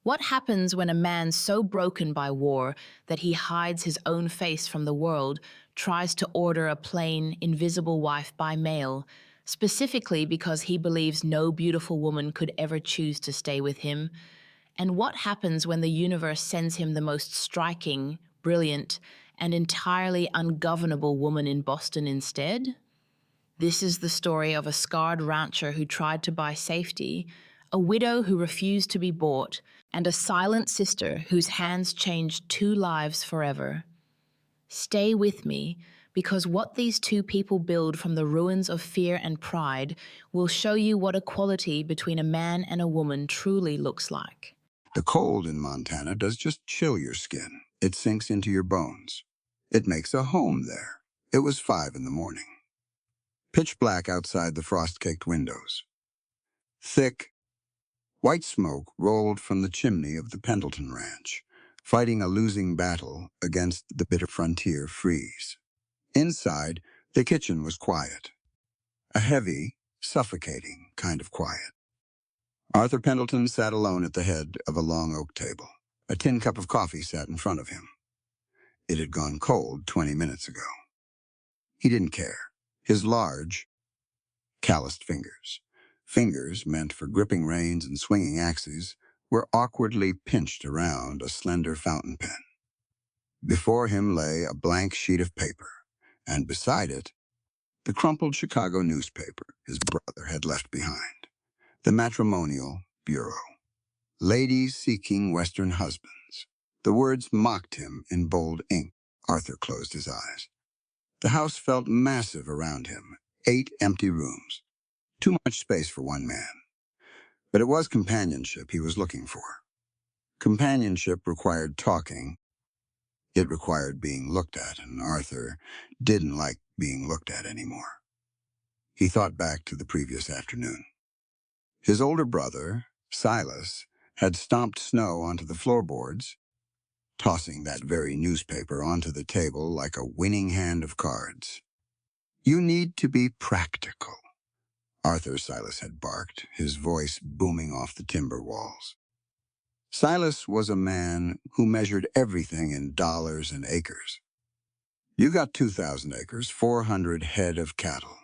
What happens when a man so broken by war that he hides his own face from the world tries to order a plain, invisible wife by mail, specifically because he believes no beautiful woman could ever choose to stay with him? And what happens when the universe sends him the most striking, brilliant, and entirely ungovernable woman in Boston instead? This is the story of a scarred rancher who tried to buy safety, a widow who refused to be bought, and a silent sister whose hands changed two lives forever. Stay with me, because what these two people build from the ruins of fear and pride will show you what equality between a man and a woman truly looks like. The cold in Montana does just chill your skin. It sinks into your bones. It makes a home there. It was 5 in the morning. Pitch black outside the frost-caked windows. Thick, white smoke rolled from the chimney of the Pendleton Ranch, fighting a losing battle against the bitter frontier freeze. Inside, the kitchen was quiet. A heavy, suffocating kind of quiet. Arthur Pendleton sat alone at the head of a long oak table. A tin cup of coffee sat in front of him. It had gone cold 20 minutes ago. He didn't care. His large, calloused fingers meant for gripping reins and swinging axes, were awkwardly pinched around a slender fountain pen. Before him lay a blank sheet of paper, and beside it, the crumpled Chicago newspaper his brother had left behind. The Matrimonial Bureau. Ladies seeking Western husbands. The words mocked him in bold ink. Arthur closed his eyes. The house felt massive around him. 8 empty rooms. Too much space for one man. But it was companionship he was looking for. Companionship required talking. It required being looked at, and Arthur didn't like being looked at anymore. He thought back to the previous afternoon. His older brother, Silas, had stomped snow onto the floorboards, tossing that very newspaper onto the table like a winning hand of cards. "You need to be practical," Arthur Silas had barked, his voice booming off the timber walls. Silas was a man who measured everything in dollars and acres. "You got 2,000 acres, 400 head of cattle.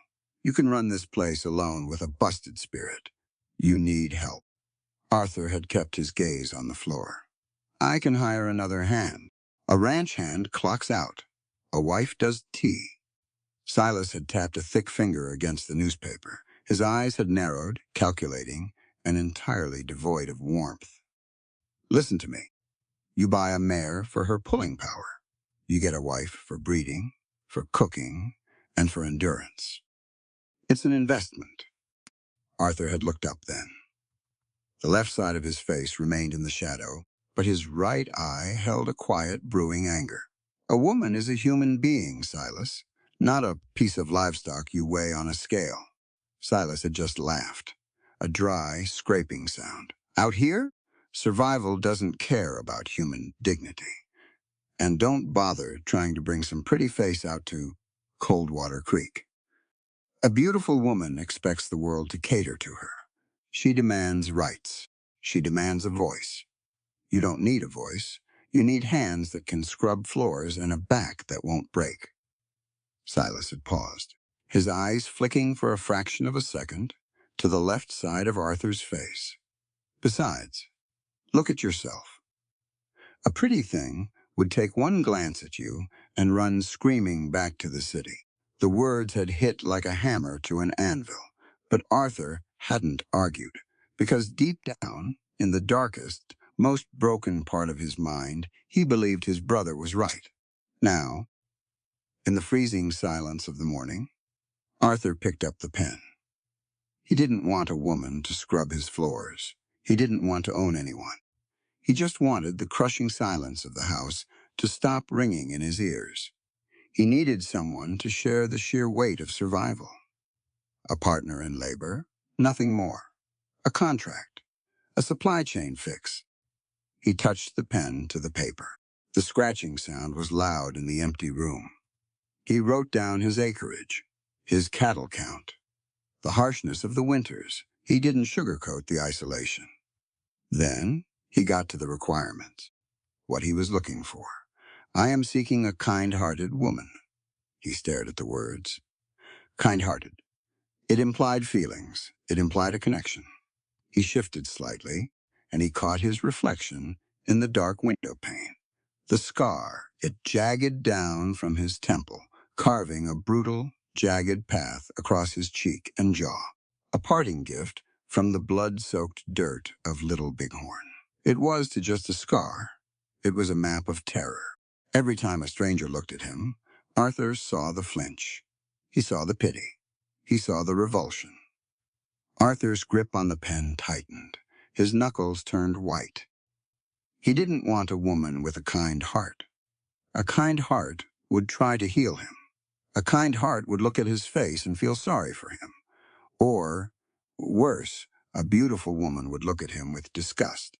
You can run this place alone with a busted spirit. You need help." Arthur had kept his gaze on the floor. "I can hire another hand. A ranch hand clocks out. A wife does tea." Silas had tapped a thick finger against the newspaper. His eyes had narrowed, calculating, and entirely devoid of warmth. "Listen to me. You buy a mare for her pulling power. You get a wife for breeding, for cooking, and for endurance. It's an investment." Arthur had looked up then. The left side of his face remained in the shadow, but his right eye held a quiet, brewing anger. "A woman is a human being, Silas, not a piece of livestock you weigh on a scale." Silas had just laughed, a dry, scraping sound. "Out here, survival doesn't care about human dignity. And don't bother trying to bring some pretty face out to Coldwater Creek. A beautiful woman expects the world to cater to her. She demands rights. She demands a voice. You don't need a voice. You need hands that can scrub floors and a back that won't break." Silas had paused, his eyes flicking for a fraction of a second to the left side of Arthur's face. "Besides, look at yourself. A pretty thing would take one glance at you and run screaming back to the city." The words had hit like a hammer to an anvil, but Arthur hadn't argued, because deep down, in the darkest, most broken part of his mind, he believed his brother was right. Now, in the freezing silence of the morning, Arthur picked up the pen. He didn't want a woman to scrub his floors. He didn't want to own anyone. He just wanted the crushing silence of the house to stop ringing in his ears. He needed someone to share the sheer weight of survival. A partner in labor, nothing more. A contract, a supply chain fix. He touched the pen to the paper. The scratching sound was loud in the empty room. He wrote down his acreage, his cattle count, the harshness of the winters. He didn't sugarcoat the isolation. Then He got to the requirements, what he was looking for. I am seeking a kind-hearted woman. He stared at the words. Kind-hearted. It implied feelings. It implied a connection. He shifted slightly, and he caught his reflection in the dark window pane. The scar, it jagged down from his temple, carving a brutal, jagged path across his cheek and jaw. A parting gift from the blood-soaked dirt of Little Bighorn. It was to just a scar. It was a map of terror. Every time a stranger looked at him, Arthur saw the flinch. He saw the pity. He saw the revulsion. Arthur's grip on the pen tightened. His knuckles turned white. He didn't want a woman with a kind heart. A kind heart would try to heal him. A kind heart would look at his face and feel sorry for him. Or, worse, a beautiful woman would look at him with disgust,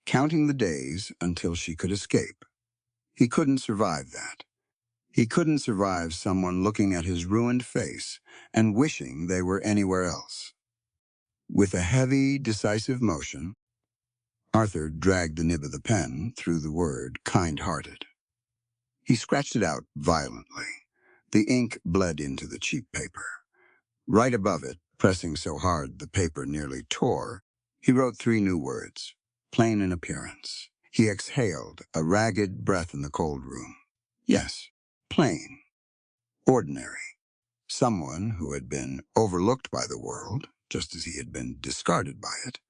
counting the days until she could escape. He couldn't survive that. He couldn't survive someone looking at his ruined face and wishing they were anywhere else. With a heavy, decisive motion, Arthur dragged the nib of the pen through the word kind-hearted. He scratched it out violently. The ink bled into the cheap paper. Right above it, pressing so hard the paper nearly tore, he wrote 3 new words, plain in appearance. He exhaled a ragged breath in the cold room. Yes, plain, ordinary. Someone who had been overlooked by the world, just as he had been discarded by it.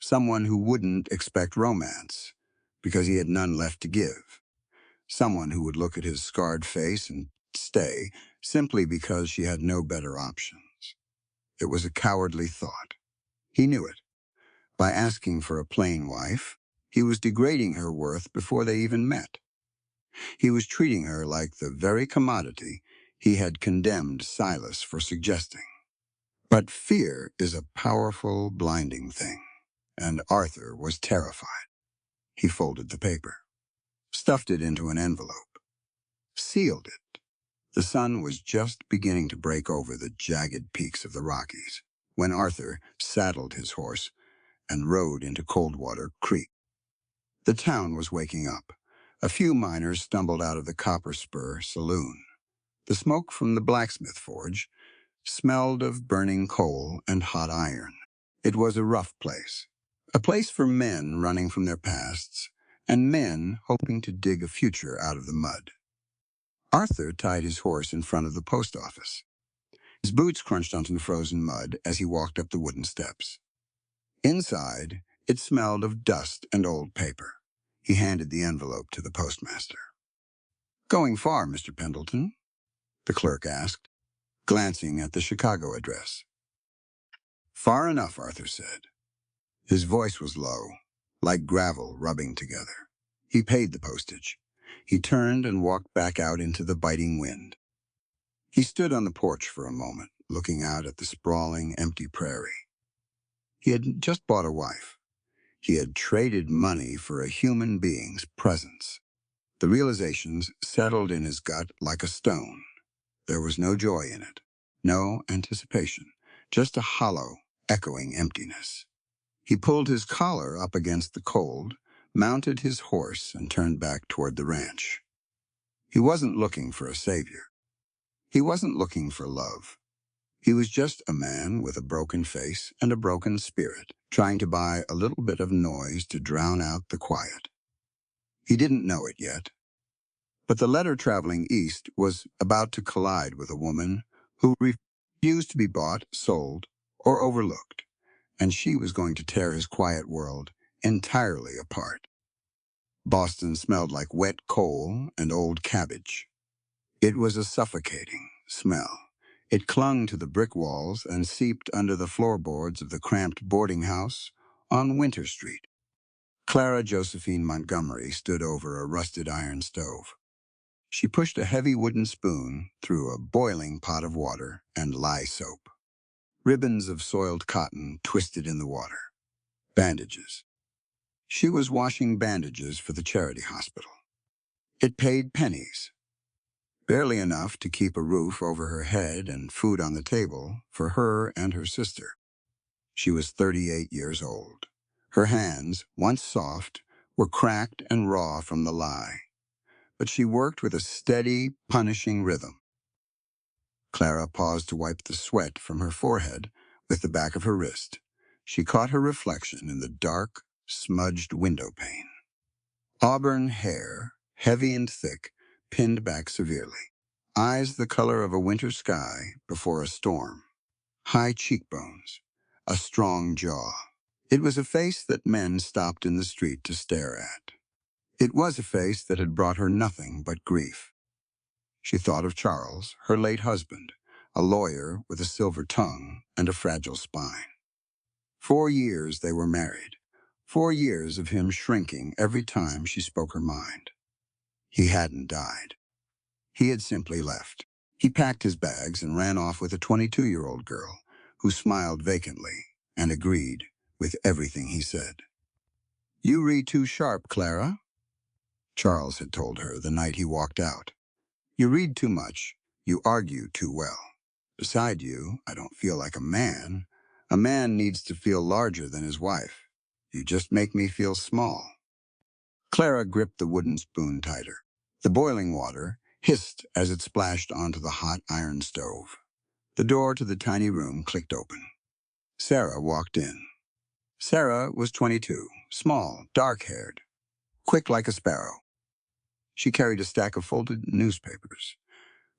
Someone who wouldn't expect romance, because he had none left to give. Someone who would look at his scarred face and stay, simply because she had no better options. It was a cowardly thought. He knew it. By asking for a plain wife, he was degrading her worth before they even met. He was treating her like the very commodity he had condemned Silas for suggesting. But fear is a powerful, blinding thing, and Arthur was terrified. He folded the paper, stuffed it into an envelope, sealed it. The sun was just beginning to break over the jagged peaks of the Rockies when Arthur saddled his horse and rode into Coldwater Creek. The town was waking up. A few miners stumbled out of the Copper Spur saloon. The smoke from the blacksmith forge smelled of burning coal and hot iron. It was a rough place, a place for men running from their pasts and men hoping to dig a future out of the mud. Arthur tied his horse in front of the post office. His boots crunched onto the frozen mud as he walked up the wooden steps. Inside, it smelled of dust and old paper. He handed the envelope to the postmaster. "Going far, Mr. Pendleton?" the clerk asked, glancing at the Chicago address. "Far enough," Arthur said. His voice was low, like gravel rubbing together. He paid the postage. He turned and walked back out into the biting wind. He stood on the porch for a moment, looking out at the sprawling, empty prairie. He had just bought a wife. He had traded money for a human being's presence. The realizations settled in his gut like a stone. There was no joy in it, no anticipation, just a hollow, echoing emptiness. He pulled his collar up against the cold, mounted his horse, and turned back toward the ranch. He wasn't looking for a savior. He wasn't looking for love. He was just a man with a broken face and a broken spirit, trying to buy a little bit of noise to drown out the quiet. He didn't know it yet, but the letter traveling east was about to collide with a woman who refused to be bought, sold, or overlooked, and she was going to tear his quiet world entirely apart. Boston smelled like wet coal and old cabbage. It was a suffocating smell. It clung to the brick walls and seeped under the floorboards of the cramped boarding house on Winter Street. Clara Josephine Montgomery stood over a rusted iron stove. She pushed a heavy wooden spoon through a boiling pot of water and lye soap. Ribbons of soiled cotton twisted in the water. Bandages. She was washing bandages for the charity hospital. It paid pennies. Barely enough to keep a roof over her head and food on the table for her and her sister. She was 38 years old. Her hands, once soft, were cracked and raw from the lie, but she worked with a steady, punishing rhythm. Clara paused to wipe the sweat from her forehead with the back of her wrist. She caught her reflection in the dark, smudged window pane. Auburn hair, heavy and thick, pinned back severely. Eyes the color of a winter sky before a storm. High cheekbones. A strong jaw. It was a face that men stopped in the street to stare at. It was a face that had brought her nothing but grief. She thought of Charles, her late husband, a lawyer with a silver tongue and a fragile spine. 4 years they were married. 4 years of him shrinking every time she spoke her mind. He hadn't died. He had simply left. He packed his bags and ran off with a 22-year-old girl who smiled vacantly and agreed with everything he said. "You read too sharp, Clara," Charles had told her the night he walked out. "You read too much. You argue too well. Beside you, I don't feel like a man. A man needs to feel larger than his wife. You just make me feel small." Clara gripped the wooden spoon tighter. The boiling water hissed as it splashed onto the hot iron stove. The door to the tiny room clicked open. Sarah walked in. Sarah was 22, small, dark-haired, quick like a sparrow. She carried a stack of folded newspapers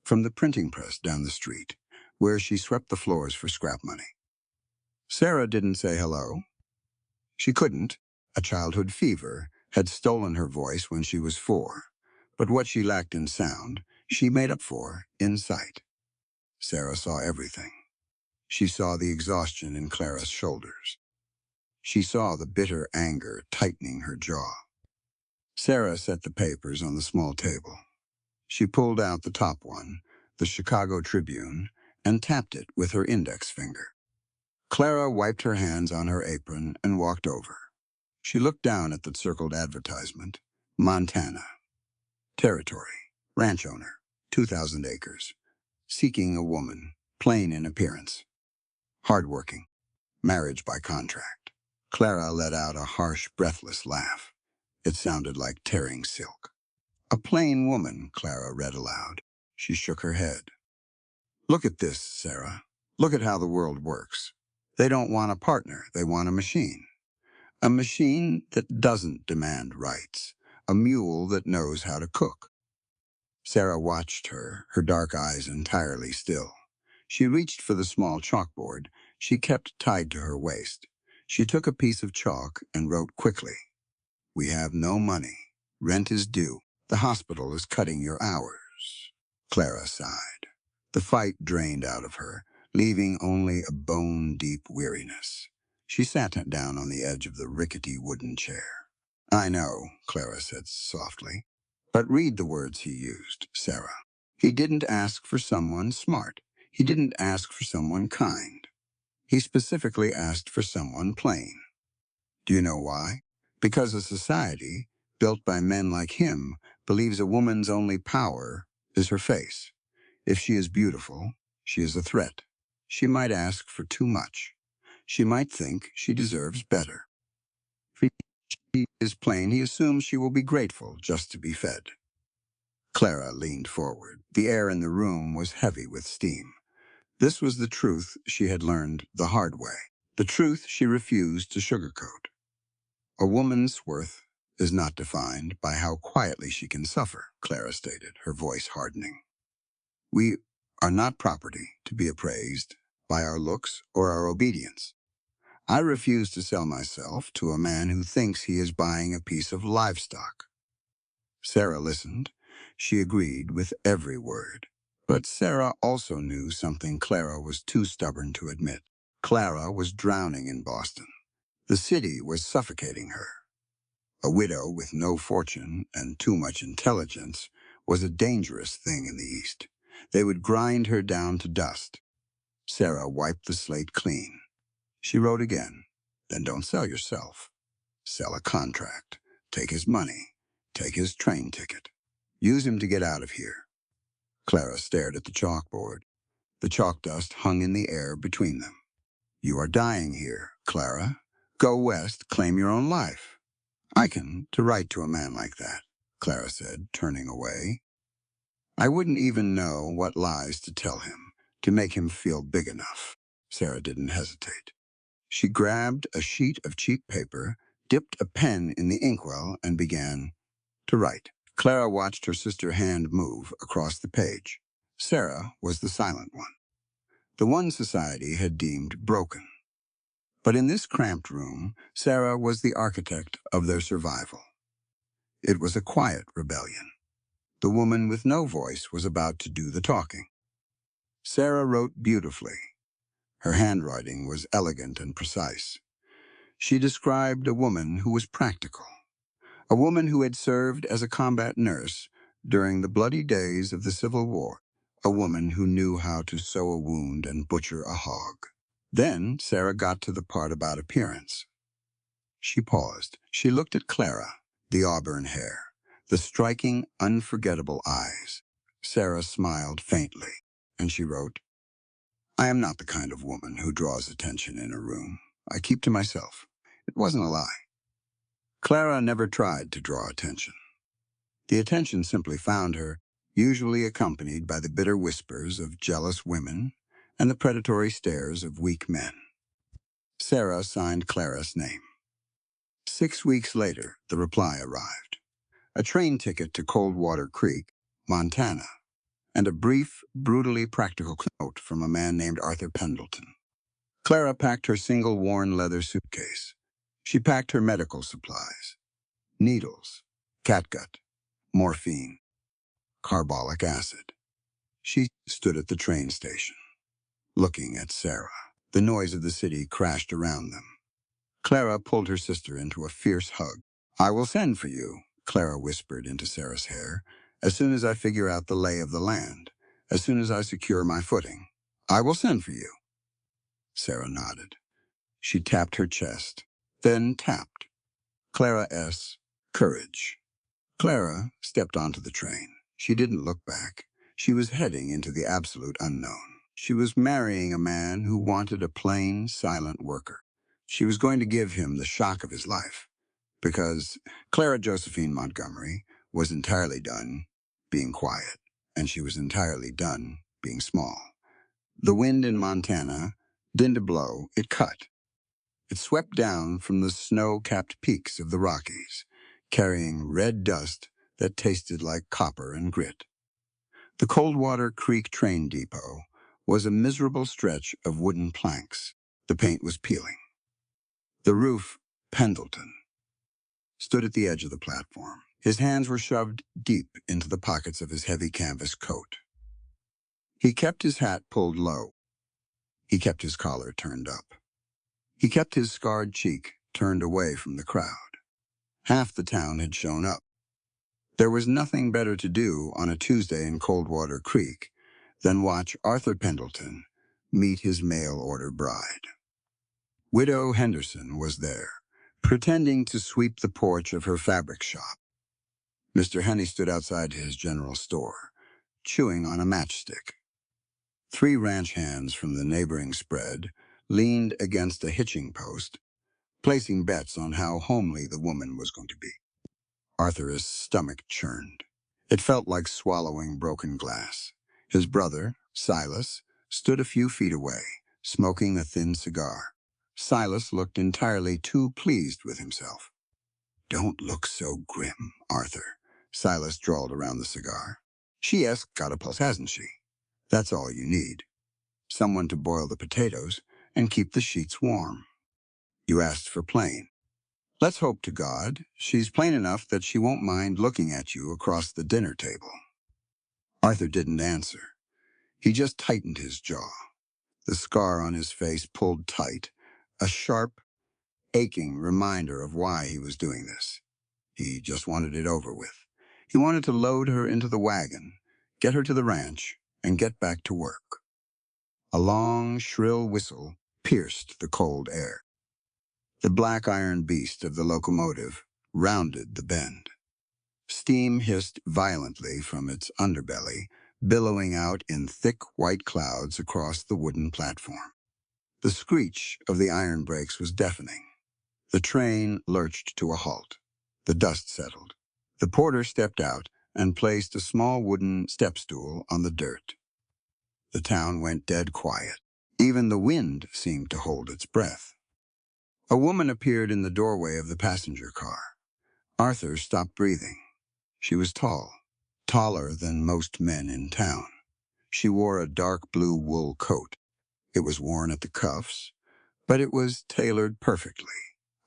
from the printing press down the street, where she swept the floors for scrap money. Sarah didn't say hello. She couldn't. A childhood fever had stolen her voice when she was 4, but what she lacked in sound, she made up for in sight. Sarah saw everything. She saw the exhaustion in Clara's shoulders. She saw the bitter anger tightening her jaw. Sarah set the papers on the small table. She pulled out the top one, the Chicago Tribune, and tapped it with her index finger. Clara wiped her hands on her apron and walked over. She looked down at the circled advertisement. Montana. Territory. Ranch owner. 2,000 acres. Seeking a woman. Plain in appearance. Hardworking. Marriage by contract. Clara let out a harsh, breathless laugh. It sounded like tearing silk. "A plain woman," Clara read aloud. She shook her head. "Look at this, Sarah. Look at how the world works. They don't want a partner. They want a machine. A machine that doesn't demand rights. A mule that knows how to cook." Sarah watched her, her dark eyes entirely still. She reached for the small chalkboard she kept tied to her waist. She took a piece of chalk and wrote quickly, "We have no money. Rent is due. The hospital is cutting your hours." Clara sighed. The fight drained out of her, leaving only a bone-deep weariness. She sat down on the edge of the rickety wooden chair. "I know," Clara said softly. "But read the words he used, Sarah. He didn't ask for someone smart. He didn't ask for someone kind. He specifically asked for someone plain. Do you know why? Because a society built by men like him believes a woman's only power is her face. If she is beautiful, she is a threat. She might ask for too much. She might think she deserves better. If she is plain, he assumes she will be grateful just to be fed." Clara leaned forward. The air in the room was heavy with steam. This was the truth she had learned the hard way. The truth she refused to sugarcoat. "A woman's worth is not defined by how quietly she can suffer," Clara stated, her voice hardening. "We are not property to be appraised by our looks or our obedience. I refuse to sell myself to a man who thinks he is buying a piece of livestock." Sarah listened. She agreed with every word. But Sarah also knew something Clara was too stubborn to admit. Clara was drowning in Boston. The city was suffocating her. A widow with no fortune and too much intelligence was a dangerous thing in the East. They would grind her down to dust. Sarah wiped the slate clean. She wrote again, "Then don't sell yourself. Sell a contract. Take his money. Take his train ticket. Use him to get out of here." Clara stared at the chalkboard. The chalk dust hung in the air between them. "You are dying here, Clara. Go west, claim your own life. I can to write to a man like that, Clara said, turning away. I wouldn't even know what lies to tell him to make him feel big enough. Sarah didn't hesitate. She grabbed a sheet of cheap paper, dipped a pen in the inkwell, and began to write. Clara watched her sister's hand move across the page. Sarah was the silent one, the one society had deemed broken. But in this cramped room, Sarah was the architect of their survival. It was a quiet rebellion. The woman with no voice was about to do the talking. Sarah wrote beautifully. Her handwriting was elegant and precise. She described a woman who was practical, a woman who had served as a combat nurse during the bloody days of the Civil War, a woman who knew how to sew a wound and butcher a hog. Then Sarah got to the part about appearance. She paused. She looked at Clara, the auburn hair, the striking, unforgettable eyes. Sarah smiled faintly, and she wrote, I am not the kind of woman who draws attention in a room. I keep to myself. It wasn't a lie. Clara never tried to draw attention. The attention simply found her, usually accompanied by the bitter whispers of jealous women and the predatory stares of weak men. Sarah signed Clara's name. 6 weeks later, the reply arrived. A train ticket to Coldwater Creek, Montana, and a brief, brutally practical note from a man named Arthur Pendleton. Clara packed her single worn leather suitcase. She packed her medical supplies. Needles, catgut, morphine, carbolic acid. She stood at the train station, looking at Sarah. The noise of the city crashed around them. Clara pulled her sister into a fierce hug. I will send for you, Clara whispered into Sarah's hair, as soon as I figure out the lay of the land, as soon as I secure my footing. I will send for you. Sarah nodded. She tapped her chest, then tapped. Clara S. Courage. Clara stepped onto the train. She didn't look back. She was heading into the absolute unknown. She was marrying a man who wanted a plain, silent worker. She was going to give him the shock of his life, because Clara Josephine Montgomery was entirely done being quiet, and she was entirely done being small. The wind in Montana didn't blow, it cut. It swept down from the snow-capped peaks of the Rockies, carrying red dust that tasted like copper and grit. The Coldwater Creek train depot was a miserable stretch of wooden planks. The paint was peeling. The roof, Pendleton, stood at the edge of the platform. His hands were shoved deep into the pockets of his heavy canvas coat. He kept his hat pulled low. He kept his collar turned up. He kept his scarred cheek turned away from the crowd. Half the town had shown up. There was nothing better to do on a Tuesday in Coldwater Creek than watch Arthur Pendleton meet his mail-order bride. Widow Henderson was there, pretending to sweep the porch of her fabric shop. Mr. Henney stood outside his general store, chewing on a matchstick. 3 ranch hands from the neighboring spread leaned against a hitching post, placing bets on how homely the woman was going to be. Arthur's stomach churned. It felt like swallowing broken glass. His brother, Silas, stood a few feet away, smoking a thin cigar. Silas looked entirely too pleased with himself. Don't look so grim, Arthur, Silas drawled around the cigar. She has got a pulse, hasn't she? That's all you need. Someone to boil the potatoes and keep the sheets warm. You asked for plain. Let's hope to God she's plain enough that she won't mind looking at you across the dinner table. Arthur didn't answer. He just tightened his jaw. The scar on his face pulled tight, a sharp, aching reminder of why he was doing this. He just wanted it over with. He wanted to load her into the wagon, get her to the ranch, and get back to work. A long, shrill whistle pierced the cold air. The black iron beast of the locomotive rounded the bend. Steam hissed violently from its underbelly, billowing out in thick white clouds across the wooden platform. The screech of the iron brakes was deafening. The train lurched to a halt. The dust settled. The porter stepped out and placed a small wooden step stool on the dirt. The town went dead quiet. Even the wind seemed to hold its breath. A woman appeared in the doorway of the passenger car. Arthur stopped breathing. She was tall, taller than most men in town. She wore a dark blue wool coat. It was worn at the cuffs, but it was tailored perfectly,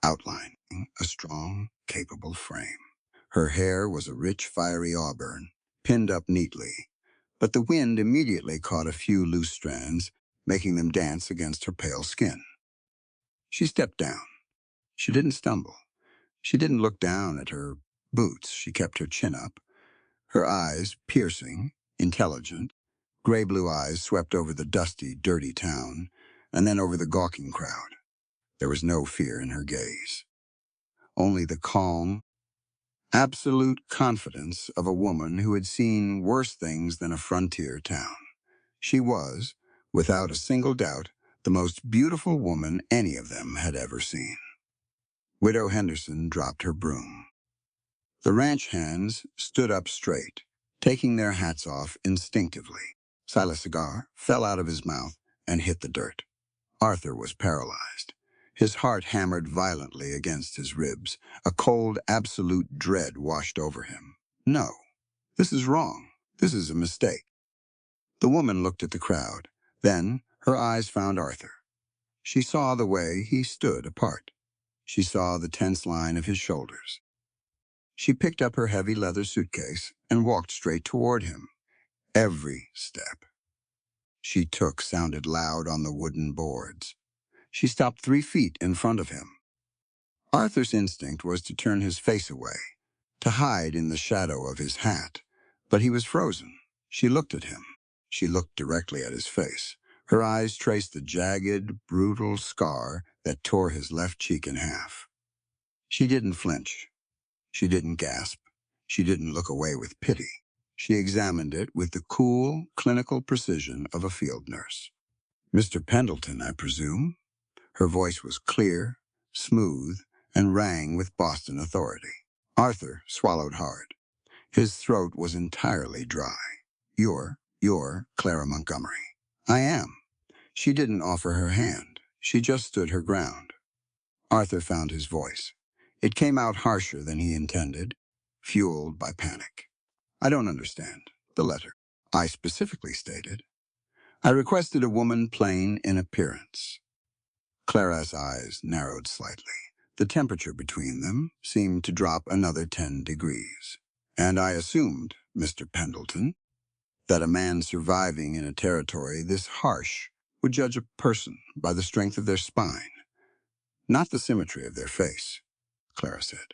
outlining a strong, capable frame. Her hair was a rich, fiery auburn, pinned up neatly, but the wind immediately caught a few loose strands, making them dance against her pale skin. She stepped down. She didn't stumble. She didn't look down at her boots. She kept her chin up. Her eyes, piercing, intelligent, gray-blue eyes swept over the dusty, dirty town, and then over the gawking crowd. There was no fear in her gaze. Only the calm, absolute confidence of a woman who had seen worse things than a frontier town. She was, without a single doubt, the most beautiful woman any of them had ever seen. Widow Henderson dropped her broom. The ranch hands stood up straight, taking their hats off instinctively. Silas' cigar fell out of his mouth and hit the dirt. Arthur was paralyzed. His heart hammered violently against his ribs. A cold, absolute dread washed over him. No, this is wrong. This is a mistake. The woman looked at the crowd. Then her eyes found Arthur. She saw the way he stood apart. She saw the tense line of his shoulders. She picked up her heavy leather suitcase and walked straight toward him. Every step she took sounded loud on the wooden boards. She stopped 3 feet in front of him. Arthur's instinct was to turn his face away, to hide in the shadow of his hat. But he was frozen. She looked at him. She looked directly at his face. Her eyes traced the jagged, brutal scar that tore his left cheek in half. She didn't flinch. She didn't gasp. She didn't look away with pity. She examined it with the cool, clinical precision of a field nurse. "Mr. Pendleton, I presume?" Her voice was clear, smooth, and rang with Boston authority. Arthur swallowed hard. His throat was entirely dry. You're Clara Montgomery." "I am." She didn't offer her hand. She just stood her ground. Arthur found his voice. It came out harsher than he intended, fueled by panic. "I don't understand. The letter. I specifically stated. I requested a woman plain in appearance." Clara's eyes narrowed slightly. The temperature between them seemed to drop another 10 degrees. "And I assumed, Mr. Pendleton, that a man surviving in a territory this harsh would judge a person by the strength of their spine, not the symmetry of their face," Clara said.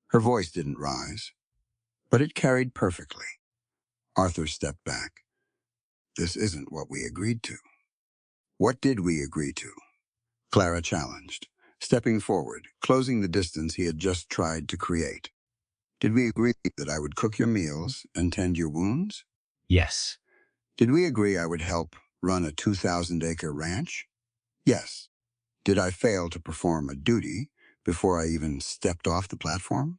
Her voice didn't rise, but it carried perfectly. Arthur stepped back. "This isn't what we agreed to." "What did we agree to?" Clara challenged, stepping forward, closing the distance he had just tried to create. "Did we agree that I would cook your meals and tend your wounds?" Yes. "Did we agree I would help run a 2,000-acre ranch?" "Yes." "Did I fail to perform a duty before I even stepped off the platform?"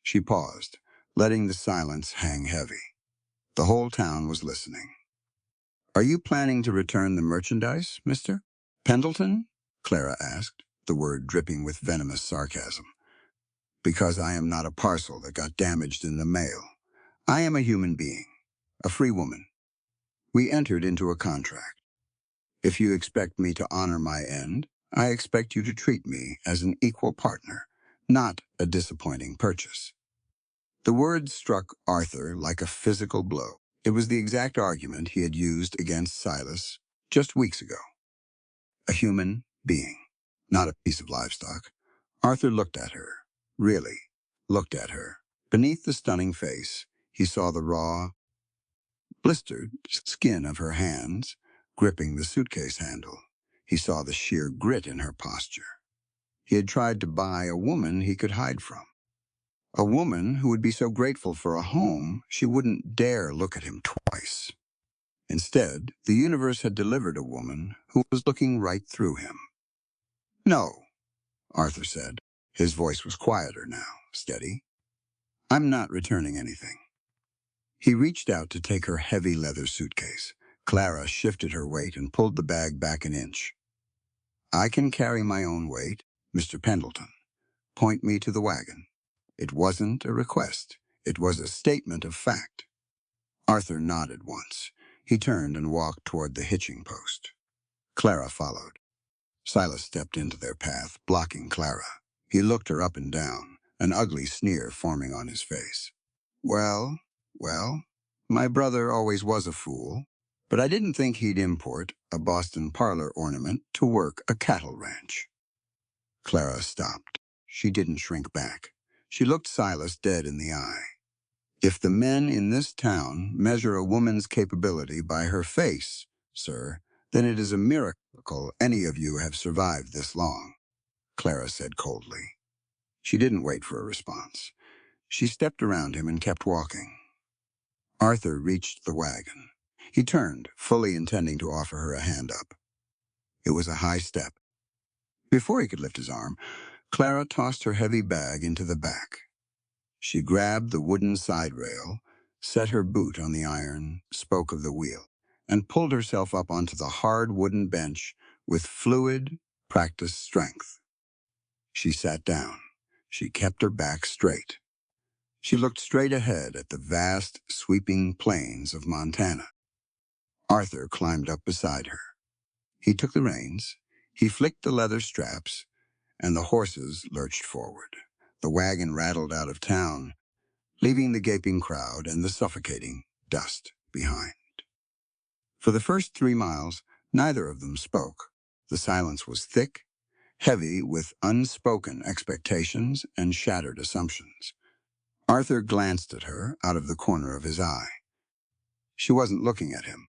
She paused, letting the silence hang heavy. The whole town was listening. "Are you planning to return the merchandise, Mr. Pendleton?" Clara asked, the word dripping with venomous sarcasm. "Because I am not a parcel that got damaged in the mail. I am a human being, a free woman. We entered into a contract. If you expect me to honor my end, I expect you to treat me as an equal partner, not a disappointing purchase." The words struck Arthur like a physical blow. It was the exact argument he had used against Silas just weeks ago. A human being, not a piece of livestock. Arthur looked at her, really looked at her. Beneath the stunning face, he saw the raw, blistered skin of her hands, gripping the suitcase handle. He saw the sheer grit in her posture. He had tried to buy a woman he could hide from. A woman who would be so grateful for a home she wouldn't dare look at him twice. Instead, the universe had delivered a woman who was looking right through him. "No," Arthur said. His voice was quieter now, steady. I'm not returning anything. He reached out to take her heavy leather suitcase. Clara shifted her weight and pulled the bag back an inch. I can carry my own weight, Mr. Pendleton. Point me to the wagon. It wasn't a request. It was a statement of fact. Arthur nodded once. He turned and walked toward the hitching post. Clara followed. Silas stepped into their path, blocking Clara. He looked her up and down, an ugly sneer forming on his face. Well, well, my brother always was a fool, but I didn't think he'd import a Boston parlor ornament to work a cattle ranch. Clara stopped. She didn't shrink back. She looked Silas dead in the eye. If the men in this town measure a woman's capability by her face, sir, then it is a miracle any of you have survived this long, Clara said coldly. She didn't wait for a response. She stepped around him and kept walking. Arthur reached the wagon. He turned, fully intending to offer her a hand up. It was a high step. Before he could lift his arm, Clara tossed her heavy bag into the back. She grabbed the wooden side rail, set her boot on the iron spoke of the wheel, and pulled herself up onto the hard wooden bench with fluid, practiced strength. She sat down. She kept her back straight. She looked straight ahead at the vast, sweeping plains of Montana. Arthur climbed up beside her. He took the reins, he flicked the leather straps, and the horses lurched forward. The wagon rattled out of town, leaving the gaping crowd and the suffocating dust behind. For the first 3 miles, neither of them spoke. The silence was thick, heavy with unspoken expectations and shattered assumptions. Arthur glanced at her out of the corner of his eye. She wasn't looking at him.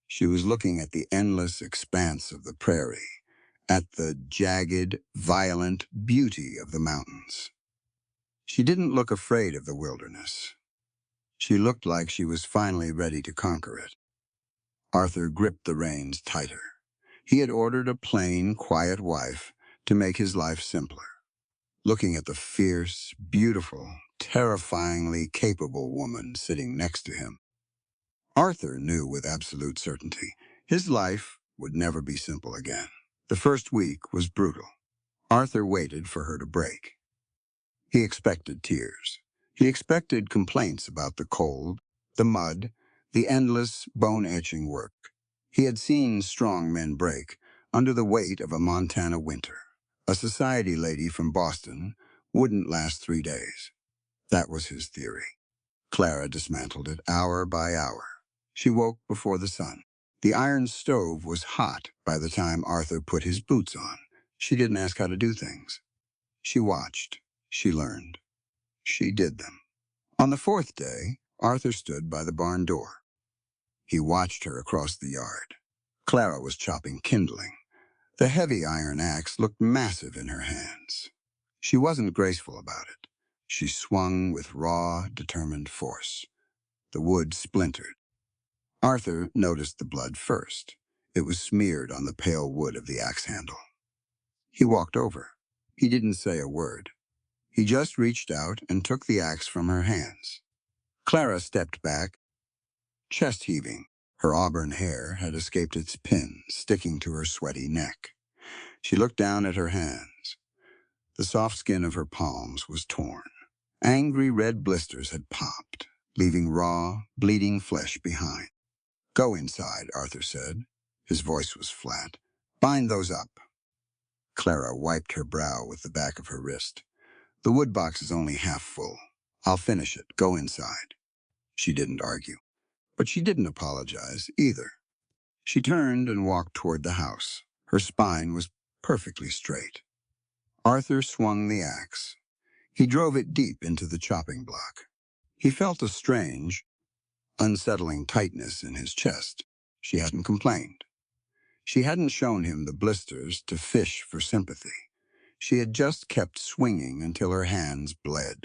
She was looking at the endless expanse of the prairie, at the jagged, violent beauty of the mountains. She didn't look afraid of the wilderness. She looked like she was finally ready to conquer it. Arthur gripped the reins tighter. He had ordered a plain, quiet wife to make his life simpler. Looking at the fierce, beautiful, terrifyingly capable woman sitting next to him, Arthur knew with absolute certainty his life would never be simple again. The first week was brutal. Arthur waited for her to break. He expected tears. He expected complaints about the cold, the mud, the endless, bone-etching work. He had seen strong men break under the weight of a Montana winter. A society lady from Boston wouldn't last 3 days. That was his theory. Clara dismantled it hour by hour. She woke before the sun. The iron stove was hot by the time Arthur put his boots on. She didn't ask how to do things. She watched. She learned. She did them. On the 4th day, Arthur stood by the barn door. He watched her across the yard. Clara was chopping kindling. The heavy iron axe looked massive in her hands. She wasn't graceful about it. She swung with raw, determined force. The wood splintered. Arthur noticed the blood first. It was smeared on the pale wood of the axe handle. He walked over. He didn't say a word. He just reached out and took the axe from her hands. Clara stepped back, chest heaving. Her auburn hair had escaped its pin, sticking to her sweaty neck. She looked down at her hands. The soft skin of her palms was torn. Angry red blisters had popped, leaving raw, bleeding flesh behind. Go inside, Arthur said. His voice was flat. Bind those up. Clara wiped her brow with the back of her wrist. The wood box is only half full. I'll finish it. Go inside. She didn't argue, but she didn't apologize either. She turned and walked toward the house. Her spine was perfectly straight. Arthur swung the axe. He drove it deep into the chopping block. He felt a strange, unsettling tightness in his chest. She hadn't complained. She hadn't shown him the blisters to fish for sympathy. She had just kept swinging until her hands bled.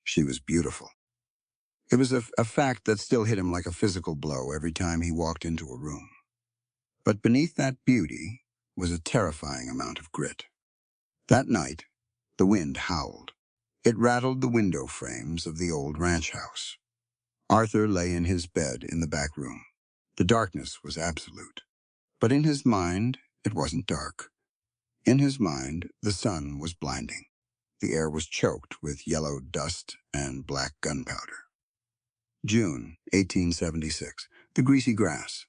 She was beautiful. It was a fact that still hit him like a physical blow every time he walked into a room. But beneath that beauty was a terrifying amount of grit. That night, the wind howled. It rattled the window frames of the old ranch house. Arthur lay in his bed in the back room. The darkness was absolute. But in his mind, it wasn't dark. In his mind, the sun was blinding. The air was choked with yellow dust and black gunpowder. June 1876. The greasy grass.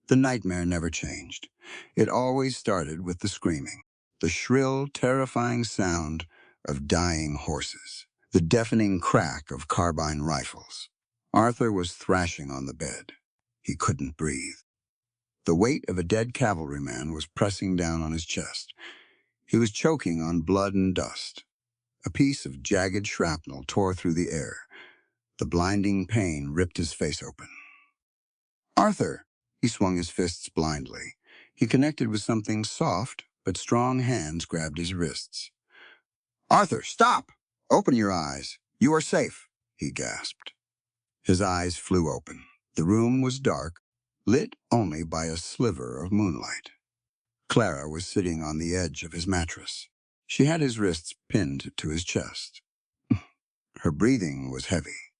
The nightmare never changed. It always started with the screaming, the shrill, terrifying sound of dying horses, the deafening crack of carbine rifles. Arthur was thrashing on the bed. He couldn't breathe. The weight of a dead cavalryman was pressing down on his chest. He was choking on blood and dust. A piece of jagged shrapnel tore through the air. The blinding pain ripped his face open. Arthur! He swung his fists blindly. He connected with something soft, but strong hands grabbed his wrists. Arthur, stop! Open your eyes. You are safe, he gasped. His eyes flew open. The room was dark, lit only by a sliver of moonlight. Clara was sitting on the edge of his mattress. She had his wrists pinned to his chest. Her breathing was heavy,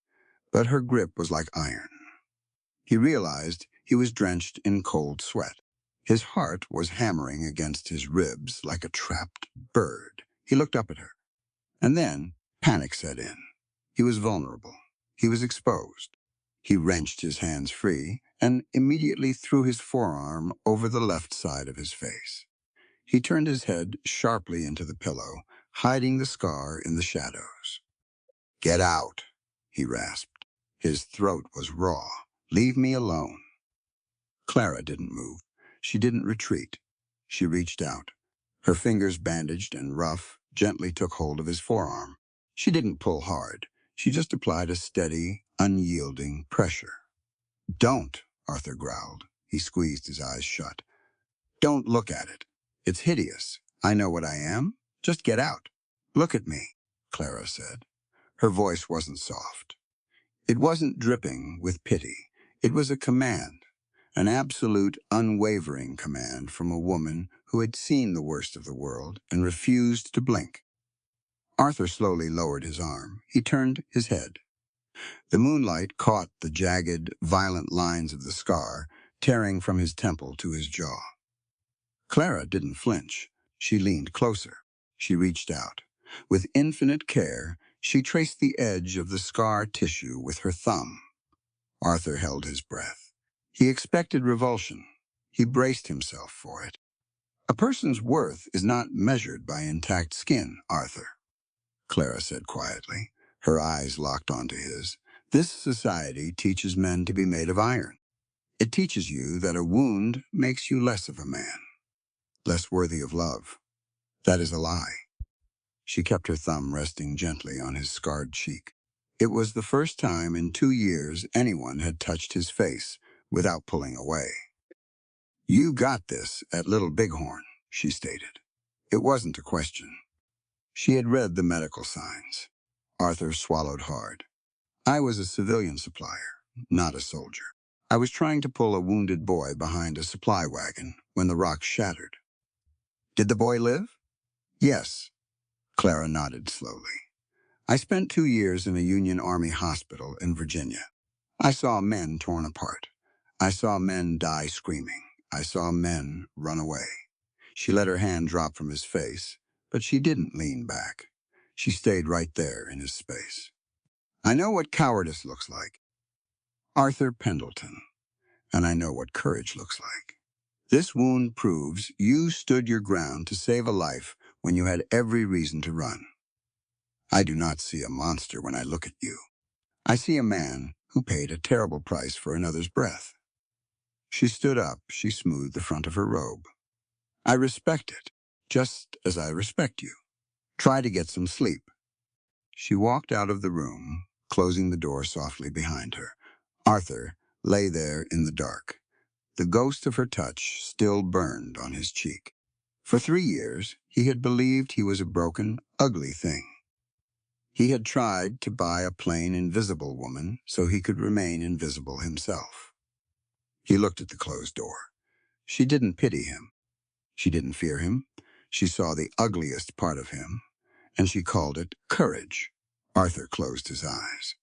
but her grip was like iron. He realized he was drenched in cold sweat. His heart was hammering against his ribs like a trapped bird. He looked up at her. And then panic set in. He was vulnerable. He was exposed. He wrenched his hands free and immediately threw his forearm over the left side of his face. He turned his head sharply into the pillow, hiding the scar in the shadows. Get out, he rasped. His throat was raw. Leave me alone. Clara didn't move. She didn't retreat. She reached out. Her fingers, bandaged and rough, gently took hold of his forearm. She didn't pull hard. She just applied a steady, unyielding pressure. Don't, Arthur growled. He squeezed his eyes shut. Don't look at it. It's hideous. I know what I am. Just get out. Look at me, Clara said. Her voice wasn't soft. It wasn't dripping with pity. It was a command, an absolute, unwavering command from a woman who had seen the worst of the world and refused to blink. Arthur slowly lowered his arm. He turned his head. The moonlight caught the jagged, violent lines of the scar, tearing from his temple to his jaw. Clara didn't flinch. She leaned closer. She reached out. With infinite care, she traced the edge of the scar tissue with her thumb. Arthur held his breath. He expected revulsion. He braced himself for it. A person's worth is not measured by intact skin, Arthur, Clara said quietly. Her eyes locked onto his. This society teaches men to be made of iron. It teaches you that a wound makes you less of a man, less worthy of love. That is a lie. She kept her thumb resting gently on his scarred cheek. It was the first time in 2 years anyone had touched his face without pulling away. You got this at Little Bighorn, she stated. It wasn't a question. She had read the medical signs. Arthur swallowed hard. I was a civilian supplier, not a soldier. I was trying to pull a wounded boy behind a supply wagon when the rock shattered. Did the boy live? Yes. Clara nodded slowly. I spent 2 years in a Union Army hospital in Virginia. I saw men torn apart. I saw men die screaming. I saw men run away. She let her hand drop from his face, but she didn't lean back. She stayed right there in his space. I know what cowardice looks like. Arthur Pendleton. And I know what courage looks like. This wound proves you stood your ground to save a life when you had every reason to run. I do not see a monster when I look at you. I see a man who paid a terrible price for another's breath. She stood up. She smoothed the front of her robe. I respect it, just as I respect you. Try to get some sleep. She walked out of the room, closing the door softly behind her. Arthur lay there in the dark. The ghost of her touch still burned on his cheek. For 3 years, he had believed he was a broken, ugly thing. He had tried to buy a plain, invisible woman so he could remain invisible himself. He looked at the closed door. She didn't pity him. She didn't fear him. She saw the ugliest part of him, and she called it courage. Arthur closed his eyes.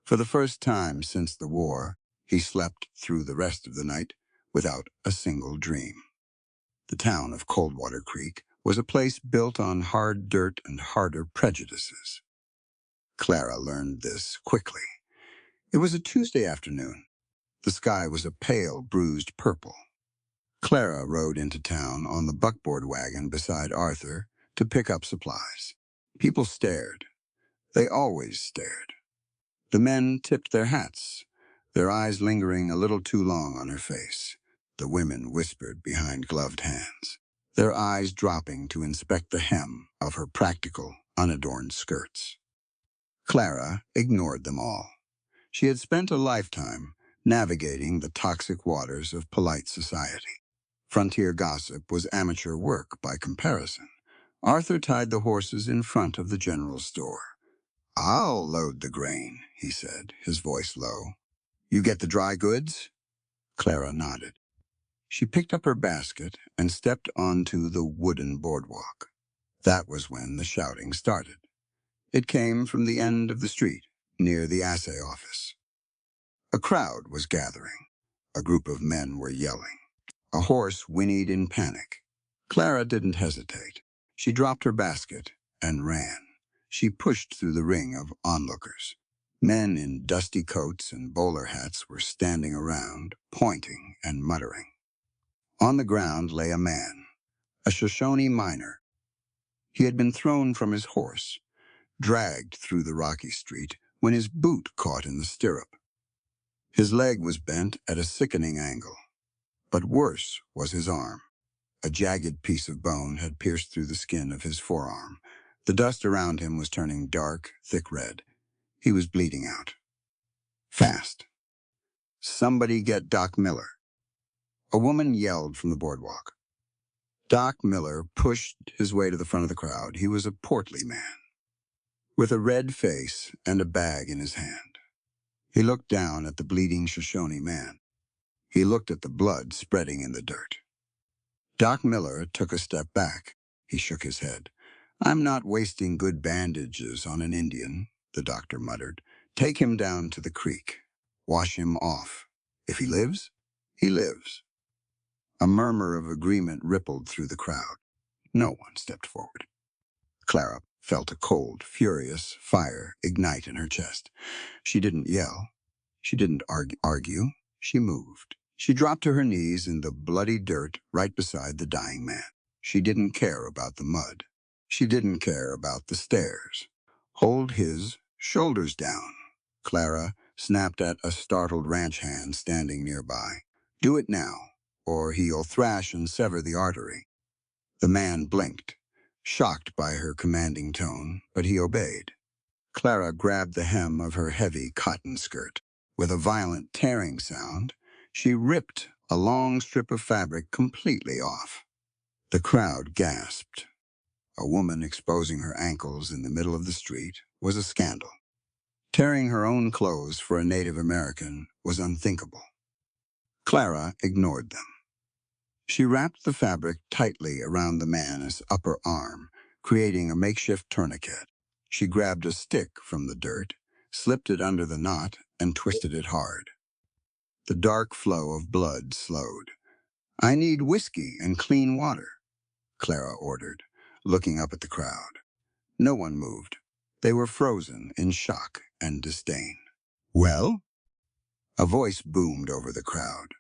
For the first time since the war, he slept through the rest of the night without a single dream. The town of Coldwater Creek was a place built on hard dirt and harder prejudices. Clara learned this quickly. It was a Tuesday afternoon. The sky was a pale, bruised purple. Clara rode into town on the buckboard wagon beside Arthur to pick up supplies. People stared. They always stared. The men tipped their hats, their eyes lingering a little too long on her face. The women whispered behind gloved hands, their eyes dropping to inspect the hem of her practical, unadorned skirts. Clara ignored them all. She had spent a lifetime navigating the toxic waters of polite society. Frontier gossip was amateur work by comparison. Arthur tied the horses in front of the general store. "I'll load the grain," he said, his voice low. "You get the dry goods?" Clara nodded. She picked up her basket and stepped onto the wooden boardwalk. That was when the shouting started. It came from the end of the street, near the assay office. A crowd was gathering. A group of men were yelling. A horse whinnied in panic. Clara didn't hesitate. She dropped her basket and ran. She pushed through the ring of onlookers. Men in dusty coats and bowler hats were standing around, pointing and muttering. On the ground lay a man, a Shoshone miner. He had been thrown from his horse, dragged through the rocky street when his boot caught in the stirrup. His leg was bent at a sickening angle, but worse was his arm. A jagged piece of bone had pierced through the skin of his forearm. The dust around him was turning dark, thick red. He was bleeding out. Fast. "Somebody get Doc Miller." A woman yelled from the boardwalk. Doc Miller pushed his way to the front of the crowd. He was a portly man, with a red face and a bag in his hand. He looked down at the bleeding Shoshone man. He looked at the blood spreading in the dirt. Doc Miller took a step back. He shook his head. "I'm not wasting good bandages on an Indian," the doctor muttered. "Take him down to the creek. Wash him off. If he lives, he lives." A murmur of agreement rippled through the crowd. No one stepped forward. Clara felt a cold, furious fire ignite in her chest. She didn't yell. She didn't argue. She moved. She dropped to her knees in the bloody dirt right beside the dying man. She didn't care about the mud. She didn't care about the stairs. "Hold his shoulders down," Clara snapped at a startled ranch hand standing nearby. "Do it now, or he'll thrash and sever the artery." The man blinked, shocked by her commanding tone, but he obeyed. Clara grabbed the hem of her heavy cotton skirt. With a violent tearing sound, she ripped a long strip of fabric completely off. The crowd gasped. A woman exposing her ankles in the middle of the street was a scandal. Tearing her own clothes for a Native American was unthinkable. Clara ignored them. She wrapped the fabric tightly around the man's upper arm, creating a makeshift tourniquet. She grabbed a stick from the dirt, slipped it under the knot, and twisted it hard. The dark flow of blood slowed. "I need whiskey and clean water," Clara ordered, looking up at the crowd. No one moved. They were frozen in shock and disdain. "Well?" A voice boomed over the crowd.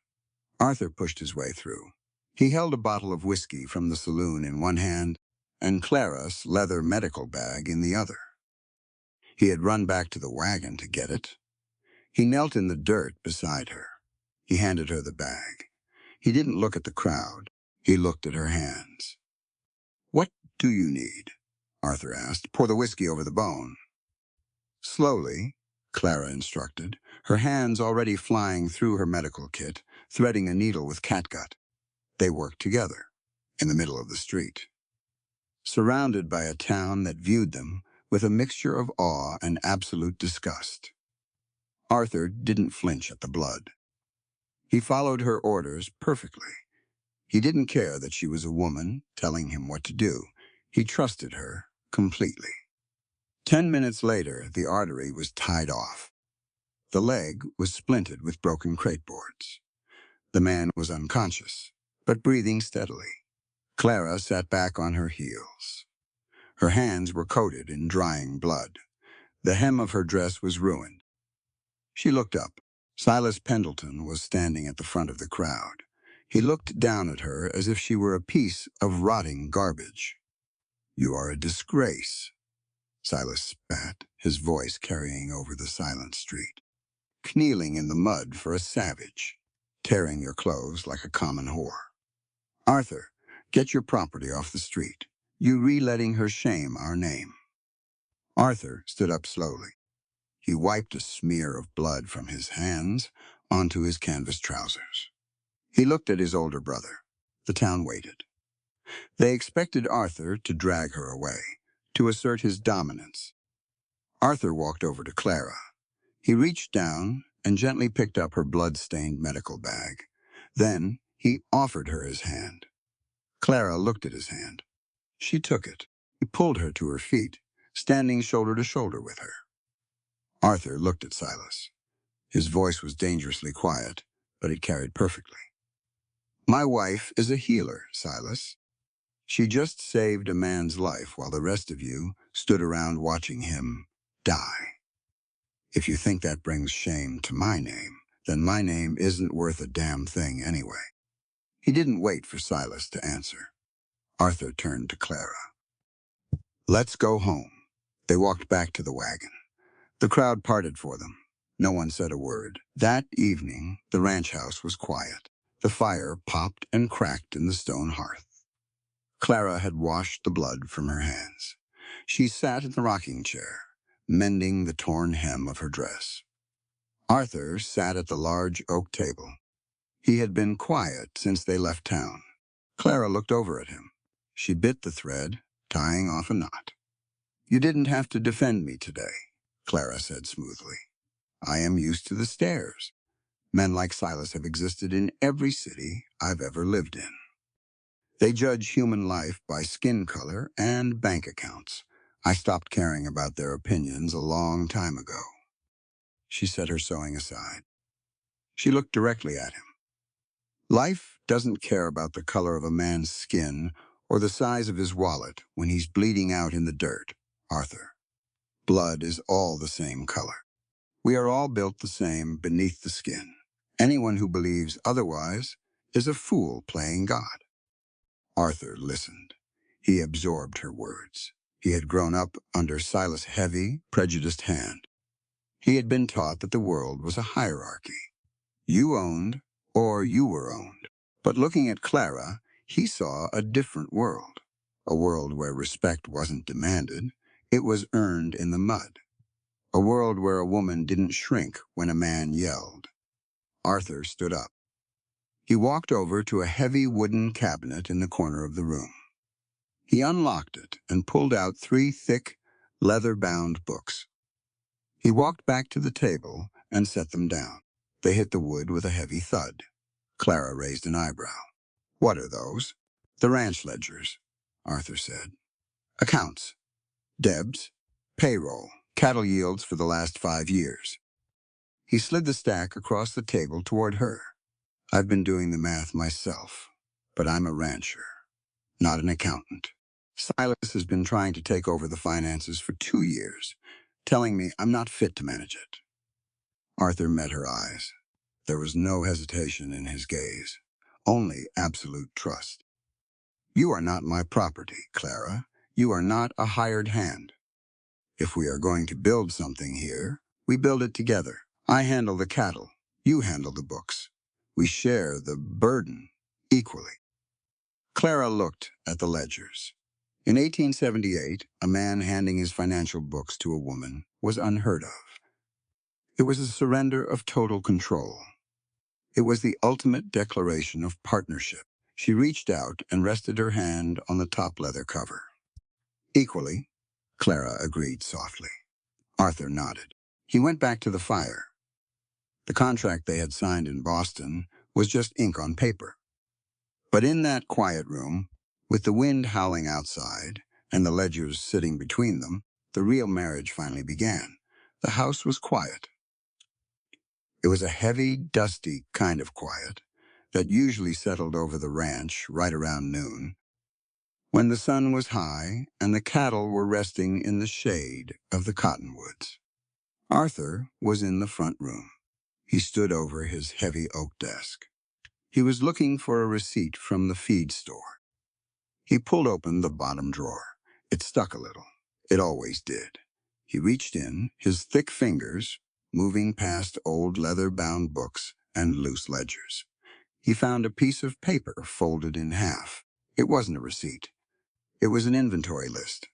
Arthur pushed his way through. He held a bottle of whiskey from the saloon in one hand and Clara's leather medical bag in the other. He had run back to the wagon to get it. He knelt in the dirt beside her. He handed her the bag. He didn't look at the crowd. He looked at her hands. "What do you need?" Arthur asked. "Pour the whiskey over the bone." "Slowly," Clara instructed, her hands already flying through her medical kit, threading a needle with catgut. They worked together, in the middle of the street, surrounded by a town that viewed them with a mixture of awe and absolute disgust. Arthur didn't flinch at the blood. He followed her orders perfectly. He didn't care that she was a woman telling him what to do. He trusted her completely. 10 minutes later, the artery was tied off. The leg was splintered with broken crate boards. The man was unconscious, but breathing steadily. Clara sat back on her heels. Her hands were coated in drying blood. The hem of her dress was ruined. She looked up. Silas Pendleton was standing at the front of the crowd. He looked down at her as if she were a piece of rotting garbage. "You are a disgrace," Silas spat, his voice carrying over the silent street. "Kneeling in the mud for a savage, tearing your clothes like a common whore. Arthur, get your property off the street. You re-letting her shame our name." Arthur stood up slowly. He wiped a smear of blood from his hands onto his canvas trousers. He looked at his older brother. The town waited. They expected Arthur to drag her away, to assert his dominance. Arthur walked over to Clara. He reached down and gently picked up her blood-stained medical bag. Then he offered her his hand. Clara looked at his hand. She took it. He pulled her to her feet, standing shoulder to shoulder with her. Arthur looked at Silas. His voice was dangerously quiet, but it carried perfectly. "My wife is a healer, Silas. She just saved a man's life while the rest of you stood around watching him die. If you think that brings shame to my name, then my name isn't worth a damn thing anyway." He didn't wait for Silas to answer. Arthur turned to Clara. "Let's go home." They walked back to the wagon. The crowd parted for them. No one said a word. That evening, the ranch house was quiet. The fire popped and cracked in the stone hearth. Clara had washed the blood from her hands. She sat in the rocking chair, mending the torn hem of her dress. Arthur sat at the large oak table. He had been quiet since they left town. Clara looked over at him. She bit the thread, tying off a knot. "You didn't have to defend me today," Clara said smoothly. "I am used to the stares. Men like Silas have existed in every city I've ever lived in. They judge human life by skin color and bank accounts. I stopped caring about their opinions a long time ago." She set her sewing aside. She looked directly at him. "Life doesn't care about the color of a man's skin or the size of his wallet when he's bleeding out in the dirt, Arthur. Blood is all the same color. We are all built the same beneath the skin. Anyone who believes otherwise is a fool playing God." Arthur listened. He absorbed her words. He had grown up under Silas' heavy, prejudiced hand. He had been taught that the world was a hierarchy. You owned, or you were owned. But looking at Clara, he saw a different world. A world where respect wasn't demanded, it was earned in the mud. A world where a woman didn't shrink when a man yelled. Arthur stood up. He walked over to a heavy wooden cabinet in the corner of the room. He unlocked it and pulled out 3 thick, leather-bound books. He walked back to the table and set them down. They hit the wood with a heavy thud. Clara raised an eyebrow. "What are those?" "The ranch ledgers," Arthur said. "Accounts. Debs. Payroll. Cattle yields for the last 5 years." He slid the stack across the table toward her. "I've been doing the math myself, but I'm a rancher, not an accountant. Silas has been trying to take over the finances for 2 years, telling me I'm not fit to manage it." Arthur met her eyes. There was no hesitation in his gaze, only absolute trust. "You are not my property, Clara. You are not a hired hand. If we are going to build something here, we build it together. I handle the cattle. You handle the books. We share the burden equally." Clara looked at the ledgers. In 1878, a man handing his financial books to a woman was unheard of. It was a surrender of total control. It was the ultimate declaration of partnership. She reached out and rested her hand on the top leather cover. "Equally," Clara agreed softly. Arthur nodded. He went back to the fire. The contract they had signed in Boston was just ink on paper. But in that quiet room, with the wind howling outside and the ledgers sitting between them, the real marriage finally began. The house was quiet. It was a heavy, dusty kind of quiet that usually settled over the ranch right around noon, when the sun was high and the cattle were resting in the shade of the cottonwoods. Arthur was in the front room. He stood over his heavy oak desk. He was looking for a receipt from the feed store. He pulled open the bottom drawer. It stuck a little. It always did. He reached in, his thick fingers moving past old leather-bound books and loose ledgers. He found a piece of paper folded in half. It wasn't a receipt. It was an inventory list.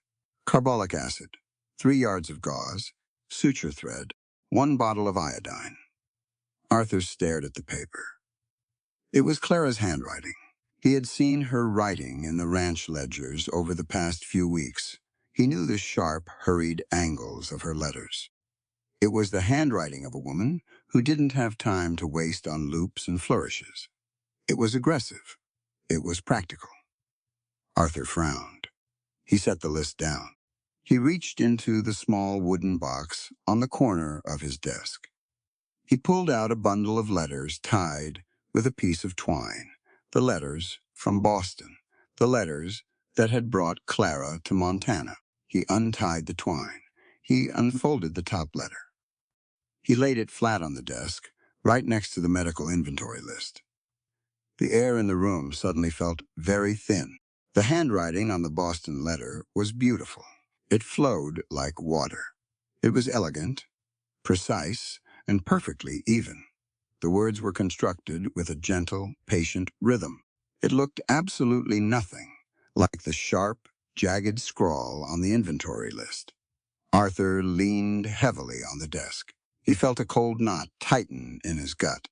Carbolic acid, 3 yards of gauze, suture thread, 1 bottle of iodine. Arthur stared at the paper. It was Clara's handwriting. He had seen her writing in the ranch ledgers over the past few weeks. He knew the sharp, hurried angles of her letters. It was the handwriting of a woman who didn't have time to waste on loops and flourishes. It was aggressive. It was practical. Arthur frowned. He set the list down. He reached into the small wooden box on the corner of his desk. He pulled out a bundle of letters tied with a piece of twine. The letters from Boston. The letters that had brought Clara to Montana. He untied the twine. He unfolded the top letter. He laid it flat on the desk, right next to the medical inventory list. The air in the room suddenly felt very thin. The handwriting on the Boston letter was beautiful. It flowed like water. It was elegant, precise, and perfectly even. The words were constructed with a gentle, patient rhythm. It looked absolutely nothing like the sharp, jagged scrawl on the inventory list. Arthur leaned heavily on the desk. He felt a cold knot tighten in his gut.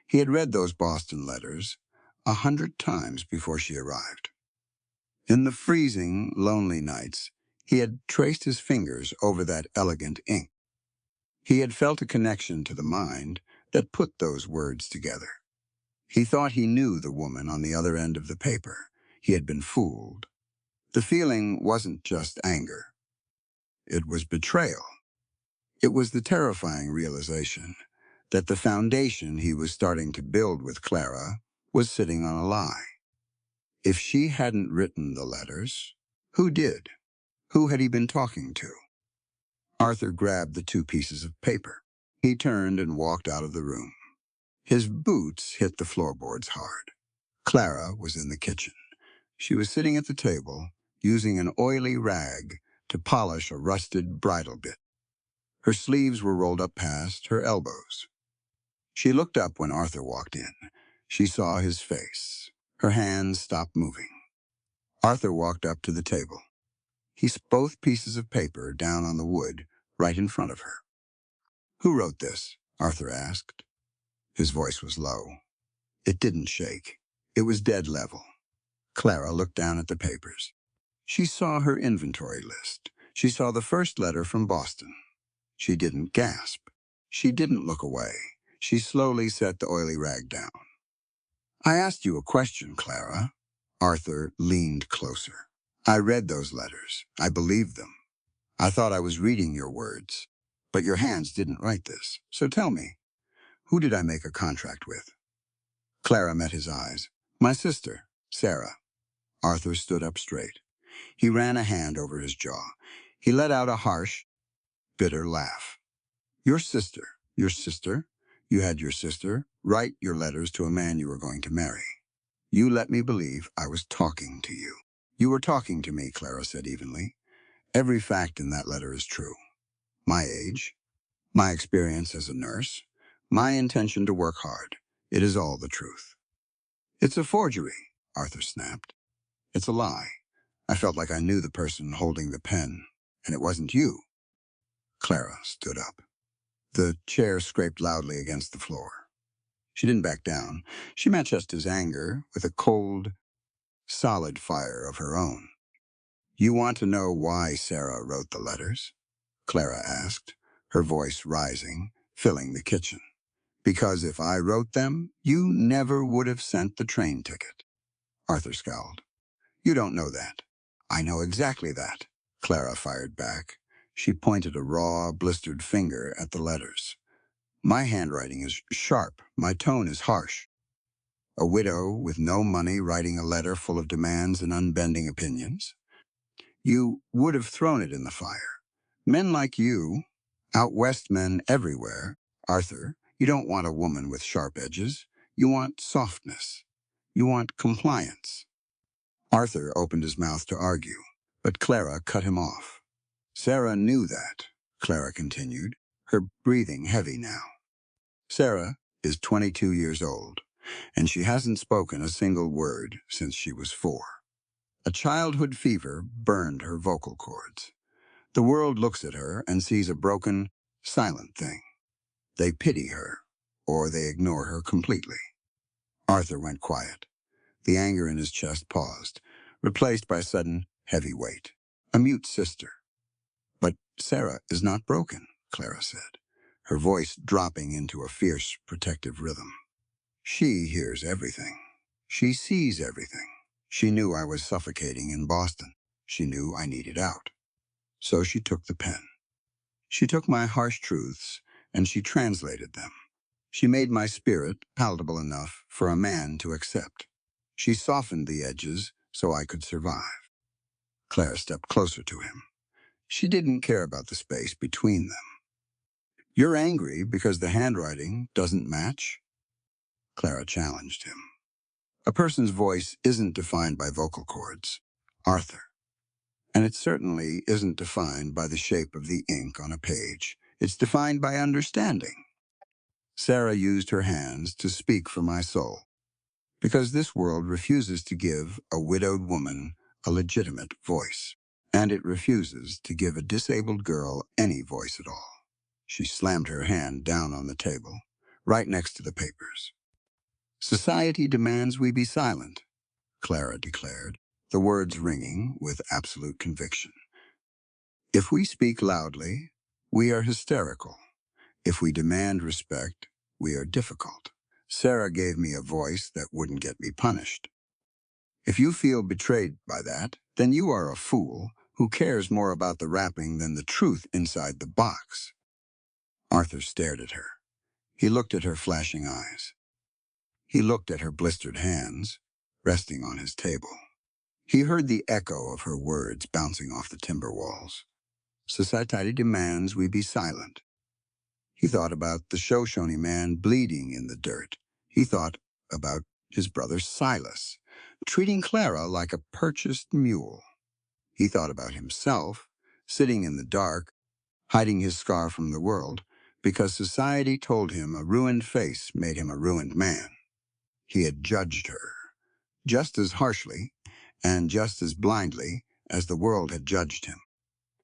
He had read those Boston letters 100 times before she arrived. In the freezing, lonely nights, he had traced his fingers over that elegant ink. He had felt a connection to the mind that put those words together. He thought he knew the woman on the other end of the paper. He had been fooled. The feeling wasn't just anger. It was betrayal. It was the terrifying realization that the foundation he was starting to build with Clara was sitting on a lie. If she hadn't written the letters, who did? Who had he been talking to? Arthur grabbed the 2 pieces of paper. He turned and walked out of the room. His boots hit the floorboards hard. Clara was in the kitchen. She was sitting at the table, using an oily rag to polish a rusted bridle bit. Her sleeves were rolled up past her elbows. She looked up when Arthur walked in. She saw his face. Her hands stopped moving. Arthur walked up to the table. He set both pieces of paper down on the wood right in front of her. "Who wrote this?" Arthur asked. His voice was low. It didn't shake. It was dead level. Clara looked down at the papers. She saw her inventory list. She saw the first letter from Boston. She didn't gasp. She didn't look away. She slowly set the oily rag down. "I asked you a question, Clara." Arthur leaned closer. "I read those letters. I believed them. I thought I was reading your words. But your hands didn't write this. So tell me, who did I make a contract with?" Clara met his eyes. "My sister, Sarah." Arthur stood up straight. He ran a hand over his jaw. He let out a harsh, bitter laugh. "Your sister. Your sister? You had your sister write your letters to a man you were going to marry. You let me believe I was talking to you." "You were talking to me," Clara said evenly. "Every fact in that letter is true. My age, my experience as a nurse, my intention to work hard. It is all the truth." "It's a forgery," Arthur snapped. "It's a lie. I felt like I knew the person holding the pen, and it wasn't you." Clara stood up. The chair scraped loudly against the floor. She didn't back down. She matched his anger with a cold, solid fire of her own. "You want to know why Sarah wrote the letters?" Clara asked, her voice rising, filling the kitchen. "Because if I wrote them, you never would have sent the train ticket." Arthur scowled. You don't know that. I know exactly that, Clara fired back. She pointed a raw, blistered finger at the letters. My handwriting is sharp. My tone is harsh. A widow with no money writing a letter full of demands and unbending opinions? You would have thrown it in the fire. Men like you, out west men everywhere, Arthur, you don't want a woman with sharp edges. You want softness. You want compliance. Arthur opened his mouth to argue, but Clara cut him off. Sarah knew that, Clara continued, her breathing heavy now. Sarah is 22 years old, and she hasn't spoken a single word since she was 4. A childhood fever burned her vocal cords. The world looks at her and sees a broken, silent thing. They pity her, or they ignore her completely. Arthur went quiet. The anger in his chest paused, replaced by sudden heavy weight. A mute sister. But Sarah is not broken, Clara said, her voice dropping into a fierce, protective rhythm. She hears everything. She sees everything. She knew I was suffocating in Boston. She knew I needed out. So she took the pen. She took my harsh truths, and she translated them. She made my spirit palatable enough for a man to accept. She softened the edges so I could survive. Claire stepped closer to him. She didn't care about the space between them. You're angry because the handwriting doesn't match? Clara challenged him. A person's voice isn't defined by vocal cords, Arthur. And it certainly isn't defined by the shape of the ink on a page. It's defined by understanding. Sarah used her hands to speak for my soul, because this world refuses to give a widowed woman a legitimate voice, and it refuses to give a disabled girl any voice at all. She slammed her hand down on the table, right next to the papers. Society demands we be silent, Clara declared, the words ringing with absolute conviction. If we speak loudly, we are hysterical. If we demand respect, we are difficult. Sarah gave me a voice that wouldn't get me punished. If you feel betrayed by that, then you are a fool who cares more about the wrapping than the truth inside the box. Arthur stared at her. He looked at her flashing eyes. He looked at her blistered hands, resting on his table. He heard the echo of her words bouncing off the timber walls. Society demands we be silent. He thought about the Shoshone man bleeding in the dirt. He thought about his brother Silas, treating Clara like a purchased mule. He thought about himself, sitting in the dark, hiding his scar from the world, because society told him a ruined face made him a ruined man. He had judged her, just as harshly and just as blindly as the world had judged him.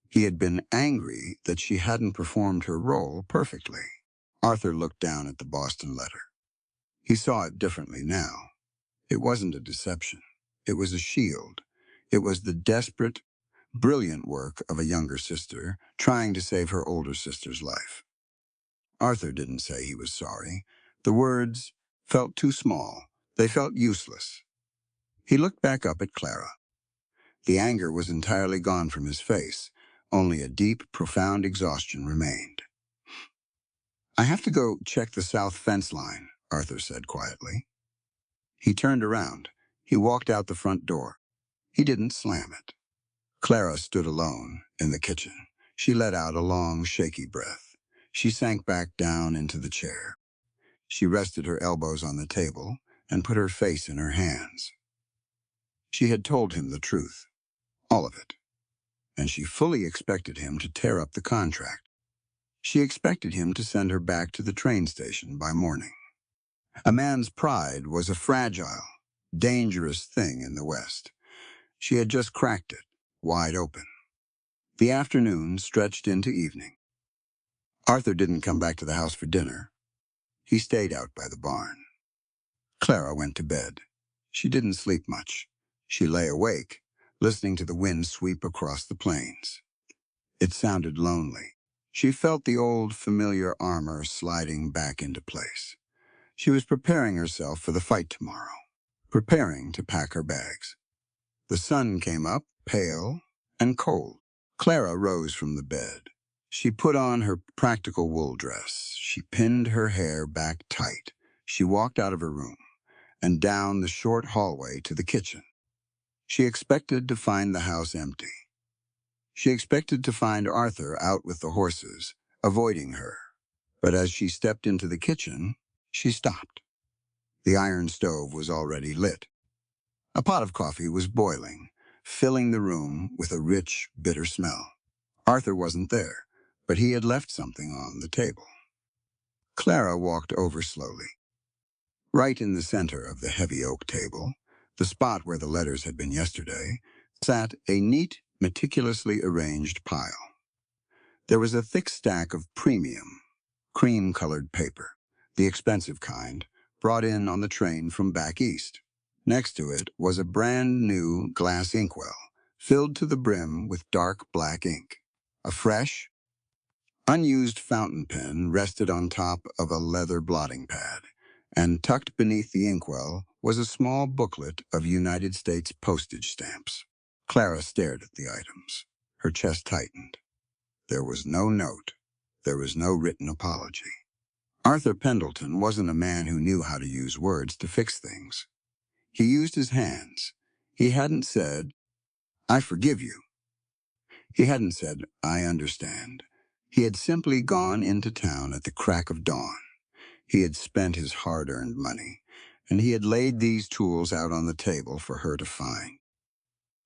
He had been angry that she hadn't performed her role perfectly. Arthur looked down at the Boston letter. He saw it differently now. It wasn't a deception. It was a shield. It was the desperate, brilliant work of a younger sister trying to save her older sister's life. Arthur didn't say he was sorry. The words felt too small. They felt useless. He looked back up at Clara. The anger was entirely gone from his face. Only a deep, profound exhaustion remained. I have to go check the south fence line, Arthur said quietly. He turned around. He walked out the front door. He didn't slam it. Clara stood alone in the kitchen. She let out a long, shaky breath. She sank back down into the chair. She rested her elbows on the table and put her face in her hands. She had told him the truth, all of it, and she fully expected him to tear up the contract. She expected him to send her back to the train station by morning. A man's pride was a fragile, dangerous thing in the West. She had just cracked it, wide open. The afternoon stretched into evening. Arthur didn't come back to the house for dinner. He stayed out by the barn. Clara went to bed. She didn't sleep much. She lay awake, listening to the wind sweep across the plains. It sounded lonely. She felt the old, familiar armor sliding back into place. She was preparing herself for the fight tomorrow. preparing to pack her bags. The sun came up, pale and cold. Clara rose from the bed. She put on her practical wool dress. She pinned her hair back tight. She walked out of her room and down the short hallway to the kitchen. She expected to find the house empty. She expected to find Arthur out with the horses, avoiding her. But as she stepped into the kitchen, she stopped. The iron stove was already lit. A pot of coffee was boiling, filling the room with a rich, bitter smell. Arthur wasn't there, but he had left something on the table. Clara walked over slowly. Right in the center of the heavy oak table, the spot where the letters had been yesterday, sat a neat, meticulously arranged pile. There was a thick stack of premium, cream-colored paper, the expensive kind, brought in on the train from back east. Next to it was a brand-new glass inkwell, filled to the brim with dark black ink. A fresh, unused fountain pen rested on top of a leather blotting pad, and tucked beneath the inkwell was a small booklet of United States postage stamps. Clara stared at the items. Her chest tightened. There was no note. There was no written apology. Arthur Pendleton wasn't a man who knew how to use words to fix things. He used his hands. He hadn't said, "I forgive you." He hadn't said, "I understand." He had simply gone into town at the crack of dawn. He had spent his hard-earned money, and he had laid these tools out on the table for her to find.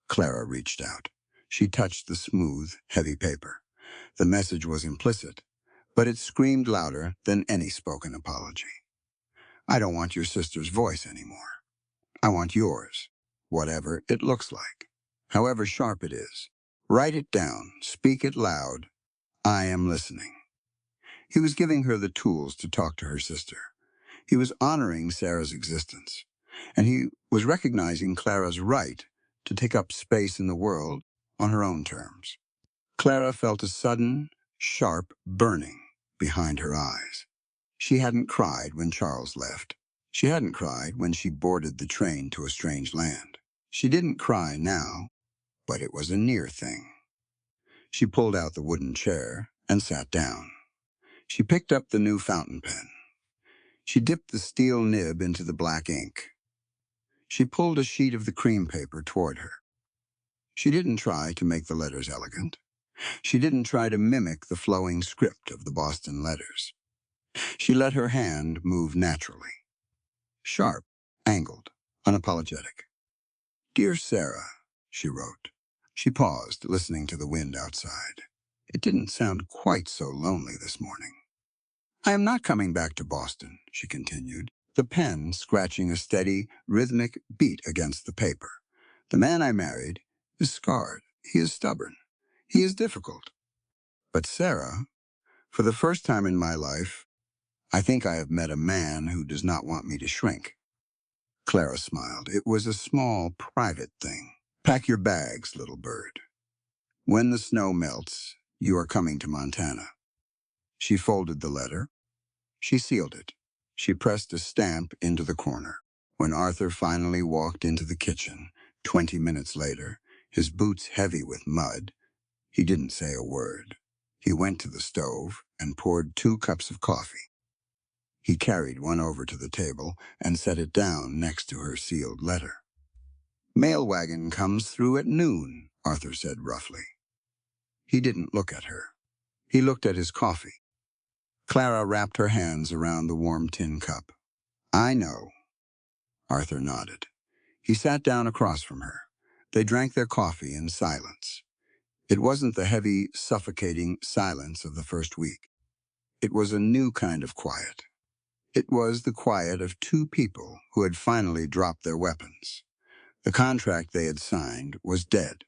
Clara reached out. She touched the smooth, heavy paper. The message was implicit, but it screamed louder than any spoken apology. "I don't want your sister's voice anymore. I want yours, whatever it looks like, however sharp it is. Write it down, speak it loud. I am listening." He was giving her the tools to talk to her sister. He was honoring Sarah's existence, and he was recognizing Clara's right to take up space in the world on her own terms. Clara felt a sudden, sharp burning behind her eyes. She hadn't cried when Charles left. She hadn't cried when she boarded the train to a strange land. She didn't cry now, but it was a near thing. She pulled out the wooden chair and sat down. She picked up the new fountain pen. She dipped the steel nib into the black ink. She pulled a sheet of the cream paper toward her. She didn't try to make the letters elegant. She didn't try to mimic the flowing script of the Boston letters. She let her hand move naturally. Sharp, angled, unapologetic. "Dear Sarah," she wrote. She paused, listening to the wind outside. It didn't sound quite so lonely this morning. "I am not coming back to Boston," she continued, the pen scratching a steady, rhythmic beat against the paper. "The man I married is scarred. He is stubborn. He is difficult. But Sarah, for the first time in my life, I think I have met a man who does not want me to shrink." Clara smiled. It was a small, private thing. "Pack your bags, little bird. When the snow melts, you are coming to Montana." She folded the letter. She sealed it. She pressed a stamp into the corner. When Arthur finally walked into the kitchen, 20 minutes later, his boots heavy with mud, he didn't say a word. He went to the stove and poured 2 cups of coffee. He carried one over to the table and set it down next to her sealed letter. "Mail wagon comes through at noon," Arthur said roughly. He didn't look at her. He looked at his coffee. Clara wrapped her hands around the warm tin cup. "I know." Arthur nodded. He sat down across from her. They drank their coffee in silence. It wasn't the heavy, suffocating silence of the first week. It was a new kind of quiet. It was the quiet of 2 people who had finally dropped their weapons. The contract they had signed was dead.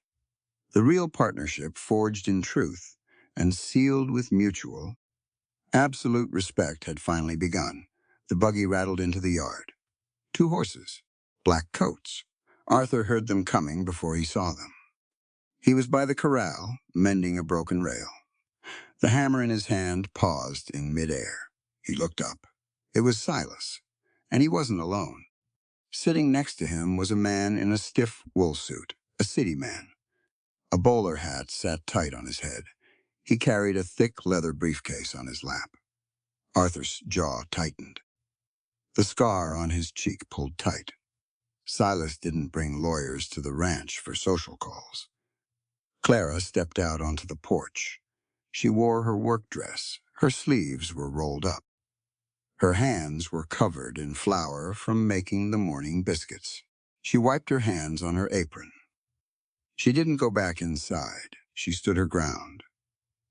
The real partnership forged in truth and sealed with mutual, absolute respect had finally begun. The buggy rattled into the yard. 2 horses, black coats. Arthur heard them coming before he saw them. He was by the corral, mending a broken rail. The hammer in his hand paused in midair. He looked up. It was Silas, and he wasn't alone. Sitting next to him was a man in a stiff wool suit, a city man. A bowler hat sat tight on his head. He carried a thick leather briefcase on his lap. Arthur's jaw tightened. The scar on his cheek pulled tight. Silas didn't bring lawyers to the ranch for social calls. Clara stepped out onto the porch. She wore her work dress. Her sleeves were rolled up. Her hands were covered in flour from making the morning biscuits. She wiped her hands on her apron. She didn't go back inside. She stood her ground.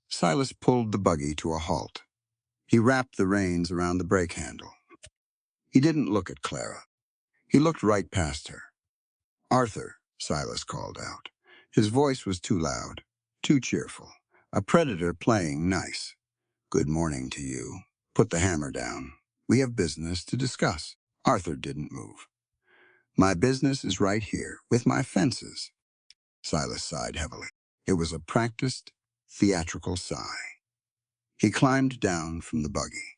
Silas pulled the buggy to a halt. He wrapped the reins around the brake handle. He didn't look at Clara. He looked right past her. "Arthur," Silas called out. His voice was too loud, too cheerful. A predator playing nice. "Good morning to you. Put the hammer down. We have business to discuss." Arthur didn't move. "My business is right here, with my fences." Silas sighed heavily. It was a practiced, theatrical sigh. He climbed down from the buggy.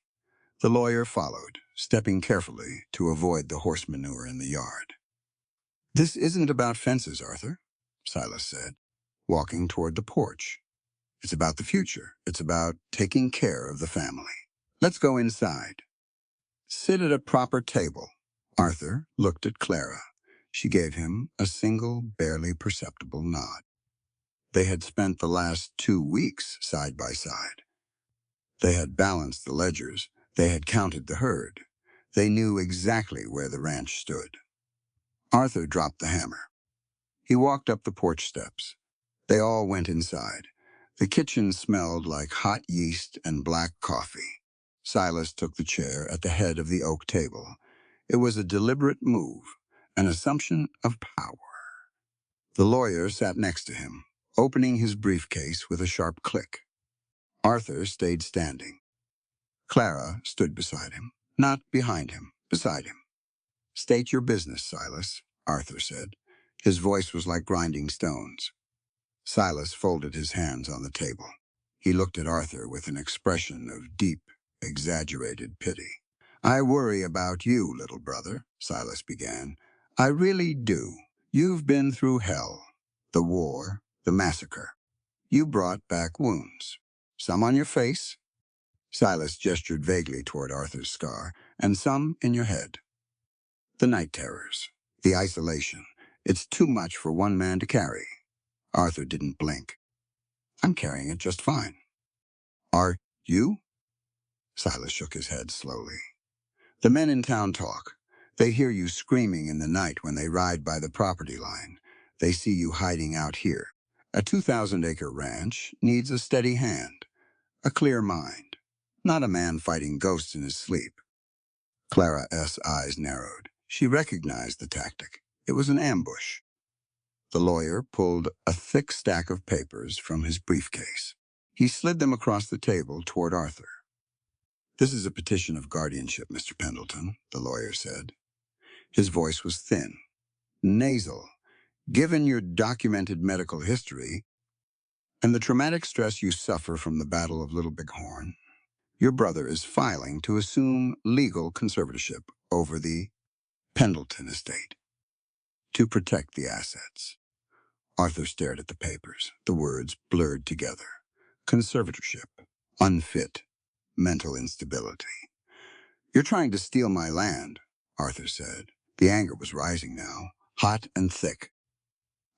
The lawyer followed, stepping carefully to avoid the horse manure in the yard. "This isn't about fences, Arthur," Silas said, walking toward the porch. "It's about the future. It's about taking care of the family. Let's go inside. Sit at a proper table." Arthur looked at Clara. She gave him a single, barely perceptible nod. They had spent the last 2 weeks side by side. They had balanced the ledgers. They had counted the herd. They knew exactly where the ranch stood. Arthur dropped the hammer. He walked up the porch steps. They all went inside. The kitchen smelled like hot yeast and black coffee. Silas took the chair at the head of the oak table. It was a deliberate move, an assumption of power. The lawyer sat next to him, opening his briefcase with a sharp click. Arthur stayed standing. Clara stood beside him, not behind him, beside him. "State your business, Silas," Arthur said. His voice was like grinding stones. Silas folded his hands on the table. He looked at Arthur with an expression of deep, exaggerated pity. "I worry about you, little brother," Silas began. "I really do. You've been through hell. The war, the massacre. You brought back wounds. Some on your face," Silas gestured vaguely toward Arthur's scar, "and some in your head. The night terrors, the isolation. It's too much for one man to carry." Arthur didn't blink. "I'm carrying it just fine." "Are you?" Silas shook his head slowly. "The men in town talk. They hear you screaming in the night when they ride by the property line. They see you hiding out here. A 2,000-acre ranch needs a steady hand, a clear mind, not a man fighting ghosts in his sleep." Clara's eyes narrowed. She recognized the tactic. It was an ambush. The lawyer pulled a thick stack of papers from his briefcase. He slid them across the table toward Arthur. "This is a petition of guardianship, Mr. Pendleton," the lawyer said. His voice was thin, nasal. "Given your documented medical history and the traumatic stress you suffer from the Battle of Little Bighorn, your brother is filing to assume legal conservatorship over the Pendleton estate to protect the assets." Arthur stared at the papers. The words blurred together. Conservatorship. Unfit. Mental instability. "You're trying to steal my land," Arthur said. The anger was rising now, hot and thick.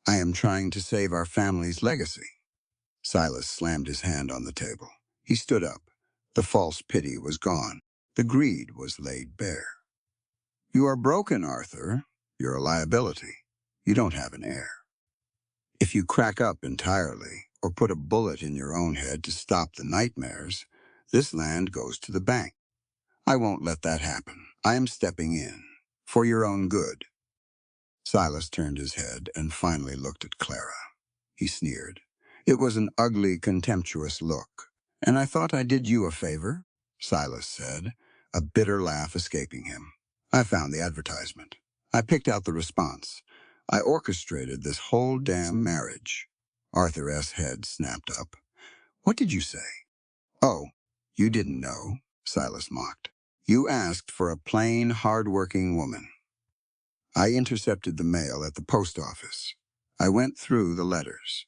"I am trying to save our family's legacy." Silas slammed his hand on the table. He stood up. The false pity was gone. The greed was laid bare. "You are broken, Arthur. You're a liability. You don't have an heir. If you crack up entirely, or put a bullet in your own head to stop the nightmares, this land goes to the bank. I won't let that happen. I am stepping in. For your own good." Silas turned his head and finally looked at Clara. He sneered. It was an ugly, contemptuous look. "And I thought I did you a favor," Silas said, a bitter laugh escaping him. "I found the advertisement. I picked out the response. I orchestrated this whole damn marriage." Arthur's head snapped up. "What did you say?" "Oh, you didn't know," Silas mocked. "You asked for a plain, hard-working woman." I intercepted the mail at the post office. I went through the letters.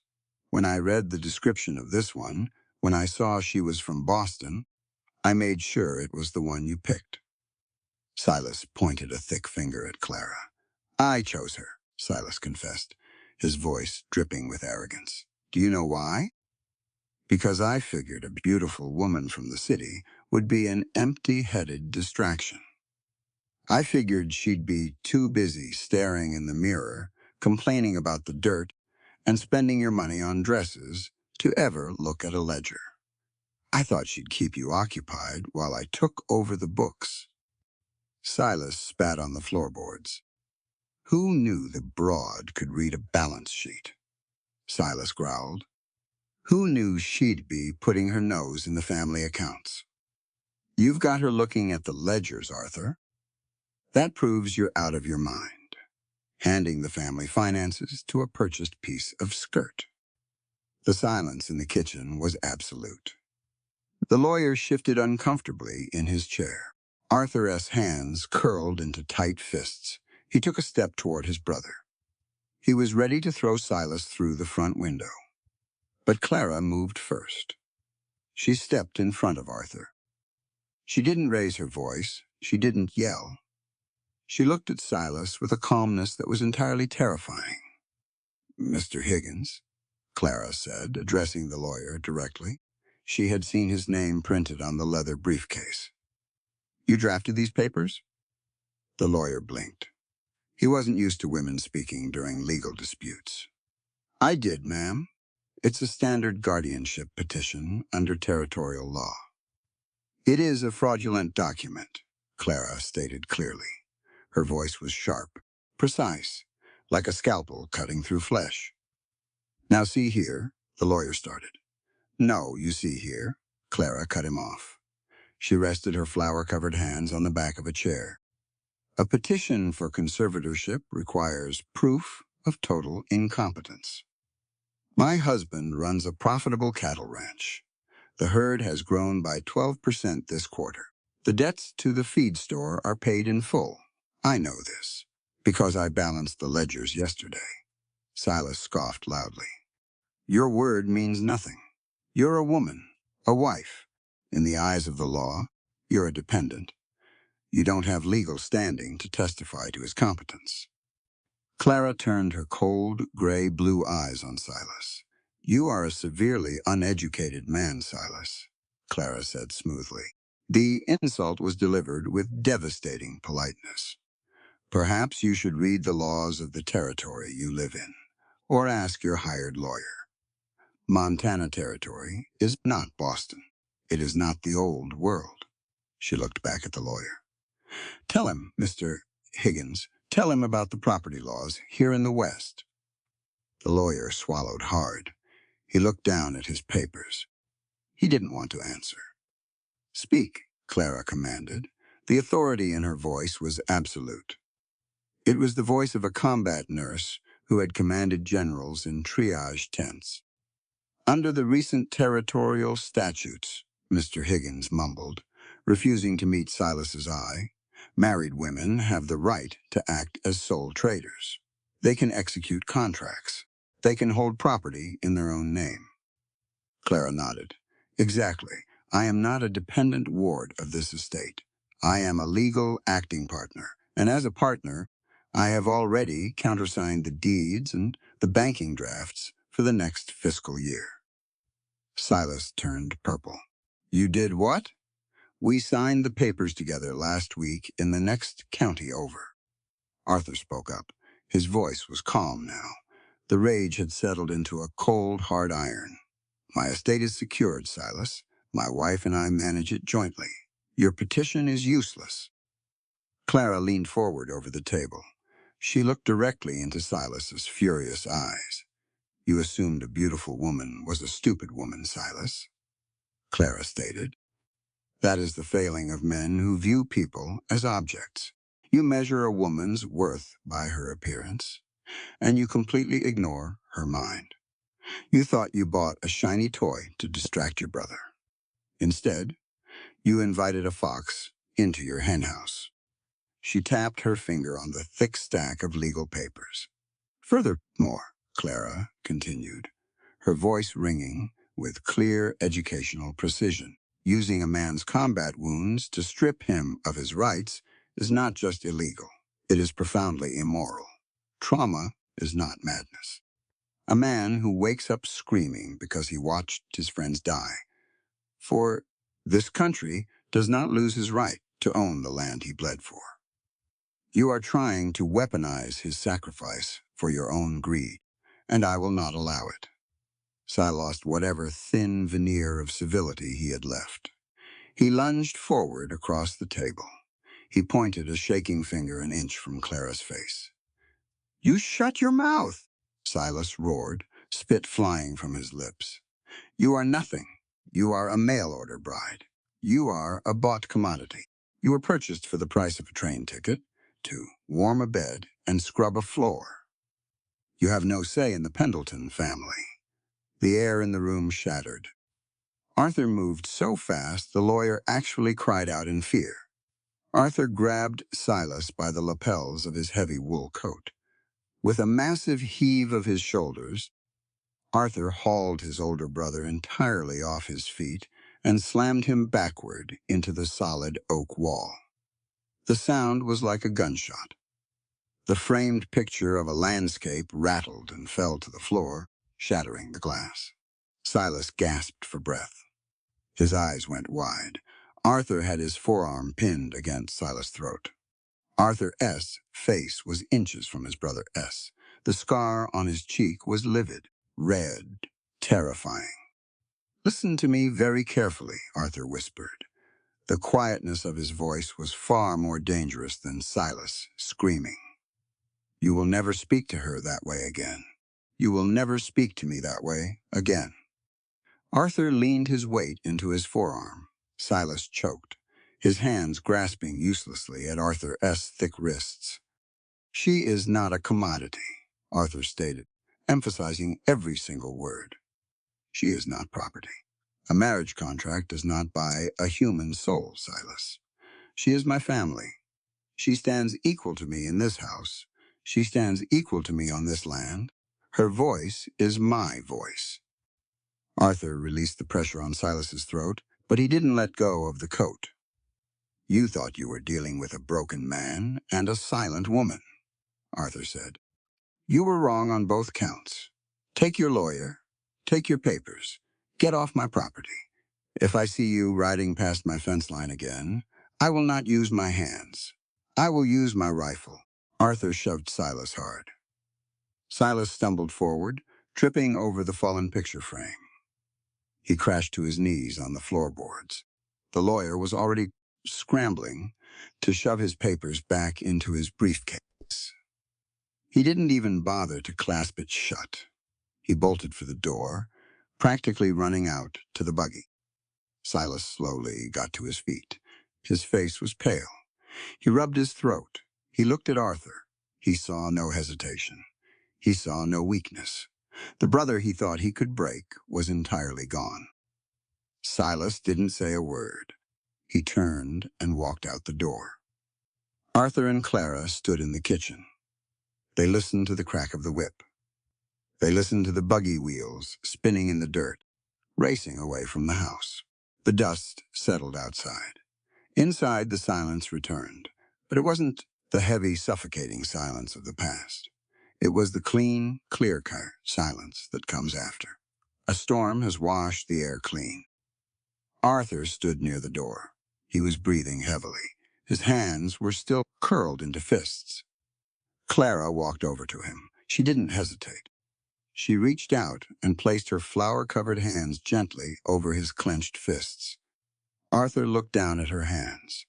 When I read the description of this one, when I saw she was from Boston, I made sure it was the one you picked. Silas pointed a thick finger at Clara. I chose her, Silas confessed, his voice dripping with arrogance. Do you know why? Because I figured a beautiful woman from the city would be an empty-headed distraction. I figured she'd be too busy staring in the mirror, complaining about the dirt, and spending your money on dresses to ever look at a ledger. I thought she'd keep you occupied while I took over the books. Silas spat on the floorboards. Who knew the broad could read a balance sheet? Silas growled. Who knew she'd be putting her nose in the family accounts? You've got her looking at the ledgers, Arthur. That proves you're out of your mind, handing the family finances to a purchased piece of skirt. The silence in the kitchen was absolute. The lawyer shifted uncomfortably in his chair. Arthur's hands curled into tight fists. He took a step toward his brother. He was ready to throw Silas through the front window. But Clara moved first. She stepped in front of Arthur. She didn't raise her voice. She didn't yell. She looked at Silas with a calmness that was entirely terrifying. Mr. Higgins, Clara said, addressing the lawyer directly. She had seen his name printed on the leather briefcase. You drafted these papers? The lawyer blinked. He wasn't used to women speaking during legal disputes. I did, ma'am. It's a standard guardianship petition under territorial law. It is a fraudulent document, Clara stated clearly. Her voice was sharp, precise, like a scalpel cutting through flesh. Now see here, the lawyer started. No, you see here, Clara cut him off. She rested her flower-covered hands on the back of a chair. A petition for conservatorship requires proof of total incompetence. My husband runs a profitable cattle ranch. The herd has grown by 12% this quarter. The debts to the feed store are paid in full. I know this, because I balanced the ledgers yesterday. Silas scoffed loudly. Your word means nothing. You're a woman, a wife. In the eyes of the law, you're a dependent. You don't have legal standing to testify to his competence. Clara turned her cold, gray-blue eyes on Silas. You are a severely uneducated man, Silas, Clara said smoothly. The insult was delivered with devastating politeness. Perhaps you should read the laws of the territory you live in, or ask your hired lawyer. Montana Territory is not Boston. It is not the old world. She looked back at the lawyer. Tell him, Mr. Higgins, tell him about the property laws here in the West. The lawyer swallowed hard. He looked down at his papers. He didn't want to answer. Speak, Clara commanded. The authority in her voice was absolute. It was the voice of a combat nurse who had commanded generals in triage tents. Under the recent territorial statutes, Mr. Higgins mumbled, refusing to meet Silas's eye, married women have the right to act as sole traders. They can execute contracts. They can hold property in their own name. Clara nodded. Exactly. I am not a dependent ward of this estate. I am a legal acting partner, and as a partner, I have already countersigned the deeds and the banking drafts for the next fiscal year. Silas turned purple. You did what? We signed the papers together last week in the next county over. Arthur spoke up. His voice was calm now. The rage had settled into a cold, hard iron. My estate is secured, Silas. My wife and I manage it jointly. Your petition is useless. Clara leaned forward over the table. She looked directly into Silas's furious eyes. You assumed a beautiful woman was a stupid woman, Silas, Clara stated. That is the failing of men who view people as objects. You measure a woman's worth by her appearance, and you completely ignore her mind. You thought you bought a shiny toy to distract your brother. Instead, you invited a fox into your henhouse. She tapped her finger on the thick stack of legal papers. Furthermore, Clara continued, her voice ringing with clear educational precision, using a man's combat wounds to strip him of his rights is not just illegal, it is profoundly immoral. Trauma is not madness. A man who wakes up screaming because he watched his friends die, for this country does not lose his right to own the land he bled for. You are trying to weaponize his sacrifice for your own greed, and I will not allow it. Cy lost whatever thin veneer of civility he had left. He lunged forward across the table. He pointed a shaking finger an inch from Clara's face. "You shut your mouth!" Silas roared, spit flying from his lips. "You are nothing. You are a mail-order bride. You are a bought commodity. You were purchased for the price of a train ticket, to warm a bed and scrub a floor. You have no say in the Pendleton family." The air in the room shattered. Arthur moved so fast the lawyer actually cried out in fear. Arthur grabbed Silas by the lapels of his heavy wool coat. With a massive heave of his shoulders, Arthur hauled his older brother entirely off his feet and slammed him backward into the solid oak wall. The sound was like a gunshot. The framed picture of a landscape rattled and fell to the floor, shattering the glass. Silas gasped for breath. His eyes went wide. Arthur had his forearm pinned against Silas' throat. Arthur S.'s face was inches from his brother S. The scar on his cheek was livid, red, terrifying. "Listen to me very carefully," Arthur whispered. The quietness of his voice was far more dangerous than Silas screaming. "You will never speak to her that way again. You will never speak to me that way again." Arthur leaned his weight into his forearm. Silas choked, his hands grasping uselessly at Arthur S.'s thick wrists. "She is not a commodity," Arthur stated, emphasizing every single word. "She is not property. A marriage contract does not buy a human soul, Silas. She is my family. She stands equal to me in this house. She stands equal to me on this land. Her voice is my voice." Arthur released the pressure on Silas's throat, but he didn't let go of the coat. "You thought you were dealing with a broken man and a silent woman," Arthur said. "You were wrong on both counts. Take your lawyer. Take your papers. Get off my property. If I see you riding past my fence line again, I will not use my hands. I will use my rifle." Arthur shoved Silas hard. Silas stumbled forward, tripping over the fallen picture frame. He crashed to his knees on the floorboards. The lawyer was already scrambling to shove his papers back into his briefcase. He didn't even bother to clasp it shut. He bolted for the door, practically running out to the buggy. Silas slowly got to his feet. His face was pale. He rubbed his throat. He looked at Arthur. He saw no hesitation. He saw no weakness. The brother he thought he could break was entirely gone. Silas didn't say a word. He turned and walked out the door. Arthur and Clara stood in the kitchen. They listened to the crack of the whip. They listened to the buggy wheels spinning in the dirt, racing away from the house. The dust settled outside. Inside, the silence returned, but it wasn't the heavy, suffocating silence of the past. It was the clean, clear-cut silence that comes after. A storm has washed the air clean. Arthur stood near the door. He was breathing heavily. His hands were still curled into fists. Clara walked over to him. She didn't hesitate. She reached out and placed her flour-covered hands gently over his clenched fists. Arthur looked down at her hands.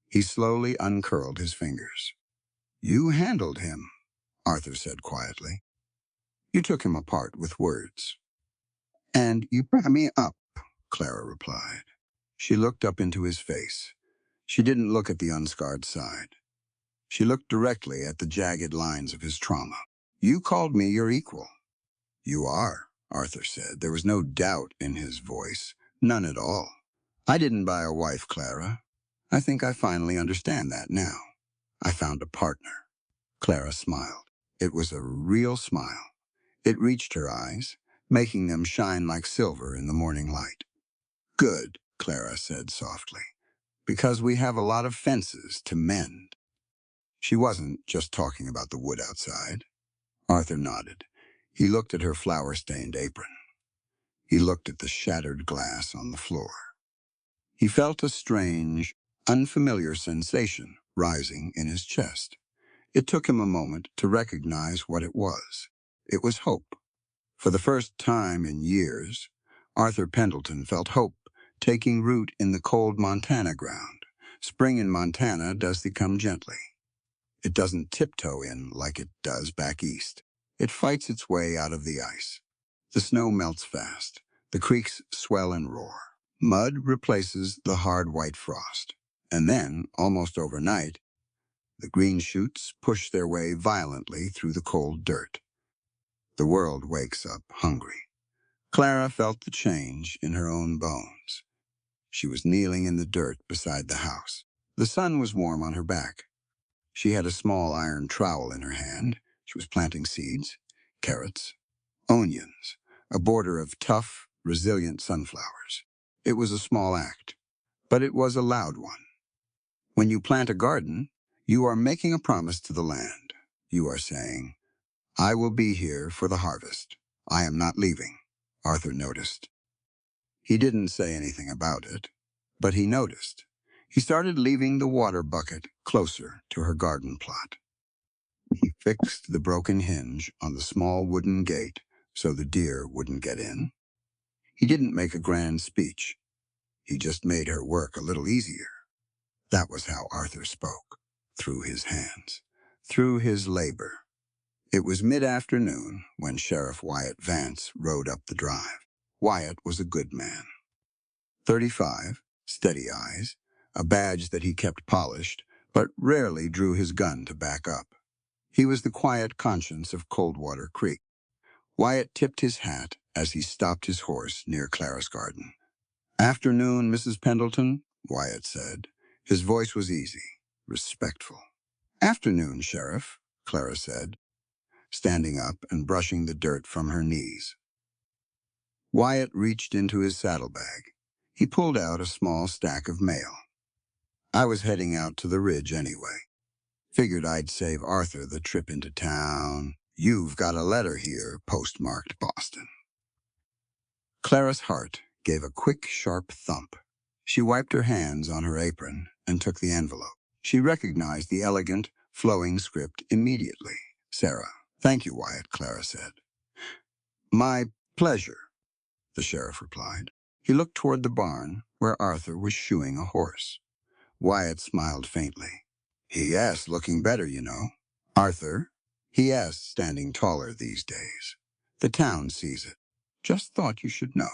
He slowly uncurled his fingers. "You handled him," Arthur said quietly. "You took him apart with words." "And you brought me up," Clara replied. She looked up into his face. She didn't look at the unscarred side. She looked directly at the jagged lines of his trauma. "You called me your equal." "You are," Arthur said. There was no doubt in his voice. None at all. "I didn't buy a wife, Clara. I think I finally understand that now. I found a partner. Clara smiled. It was a real smile. It reached her eyes, making them shine like silver in the morning light. Good, Clara said softly, because we have a lot of fences to mend. She wasn't just talking about the wood outside. Arthur nodded. He looked at her flour-stained apron. He looked at the shattered glass on the floor. He felt a strange, unfamiliar sensation rising in his chest. It took him a moment to recognize what it was. It was hope. For the first time in years, Arthur Pendleton felt hope taking root in the cold Montana ground. Spring in Montana doesn't come gently. It doesn't tiptoe in like it does back east. It fights its way out of the ice. The snow melts fast. The creeks swell and roar. Mud replaces the hard white frost. And then, almost overnight, the green shoots push their way violently through the cold dirt. The world wakes up hungry. Clara felt the change in her own bones. She was kneeling in the dirt beside the house. The sun was warm on her back. She had a small iron trowel in her hand. She was planting seeds, carrots, onions, a border of tough, resilient sunflowers. It was a small act, but it was a loud one. When you plant a garden, you are making a promise to the land. You are saying, I will be here for the harvest. I am not leaving, Arthur noticed. He didn't say anything about it, but he noticed. He started leaving the water bucket closer to her garden plot. He fixed the broken hinge on the small wooden gate so the deer wouldn't get in. He didn't make a grand speech. He just made her work a little easier. That was how Arthur spoke, through his hands, through his labor. It was mid-afternoon when Sheriff Wyatt Vance rode up the drive. Wyatt was a good man. 35, steady eyes, a badge that he kept polished, but rarely drew his gun to back up. He was the quiet conscience of Coldwater Creek. Wyatt tipped his hat as he stopped his horse near Clara's garden. Afternoon, Mrs. Pendleton, Wyatt said. His voice was easy, respectful. Afternoon, Sheriff, Clara said, standing up and brushing the dirt from her knees. Wyatt reached into his saddlebag. He pulled out a small stack of mail. I was heading out to the ridge anyway. Figured I'd save Arthur the trip into town. You've got a letter here, postmarked Boston. Clara's heart gave a quick, sharp thump. She wiped her hands on her apron and took the envelope. She recognized the elegant, flowing script immediately. Sarah. Thank you, Wyatt, Clara said. My pleasure, the sheriff replied. He looked toward the barn where Arthur was shoeing a horse. Wyatt smiled faintly. He.S. looking better, you know. Arthur? He.S. standing taller these days. The town sees it. Just thought you should know.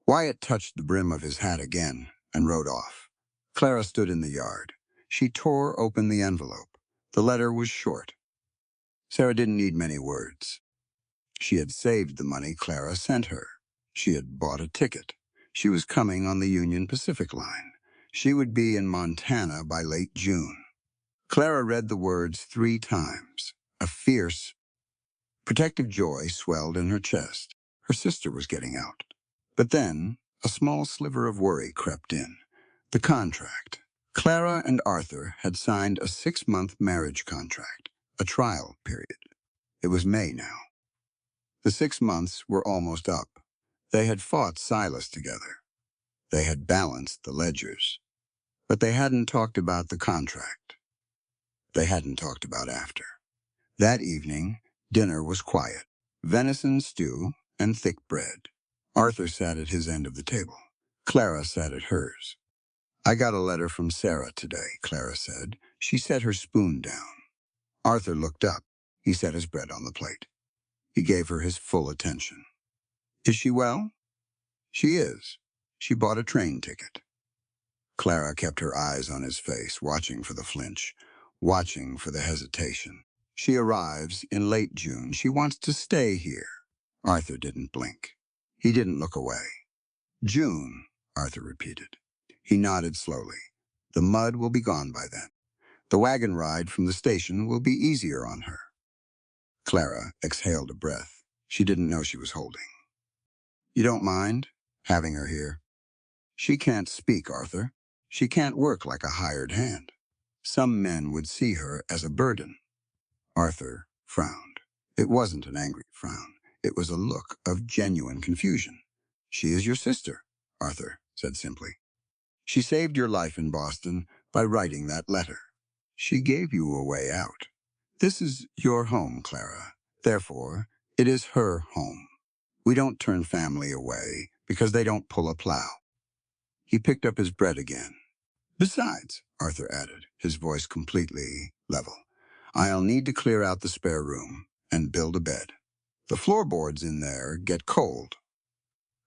Wyatt touched the brim of his hat again and rode off. Clara stood in the yard. She tore open the envelope. The letter was short. Sarah didn't need many words. She had saved the money Clara sent her. She had bought a ticket. She was coming on the Union Pacific line. She would be in Montana by late June. Clara read the words 3 times. A fierce, protective joy swelled in her chest. Her sister was getting out. But then, a small sliver of worry crept in. The contract. Clara and Arthur had signed a 6-month marriage contract, a trial period. It was May now. The 6 months were almost up. They had fought Silas together. They had balanced the ledgers. But they hadn't talked about the contract. They hadn't talked about after. That evening, dinner was quiet. Venison stew and thick bread. Arthur sat at his end of the table. Clara sat at hers. I got a letter from Sarah today, Clara said. She set her spoon down. Arthur looked up. He set his bread on the plate. He gave her his full attention. Is she well? She is. She bought a train ticket. Clara kept her eyes on his face, watching for the flinch, watching for the hesitation. She arrives in late June. She wants to stay here. Arthur didn't blink. He didn't look away. June, Arthur repeated. He nodded slowly. The mud will be gone by then. The wagon ride from the station will be easier on her. Clara exhaled a breath she didn't know she was holding. You don't mind having her here? She can't speak, Arthur. She can't work like a hired hand. Some men would see her as a burden. Arthur frowned. It wasn't an angry frown. It was a look of genuine confusion. She is your sister, Arthur said simply. She saved your life in Boston by writing that letter. She gave you a way out. This is your home, Clara. Therefore, it is her home. We don't turn family away because they don't pull a plow. He picked up his bread again. Besides, Arthur added, his voice completely level, I'll need to clear out the spare room and build a bed. The floorboards in there get cold.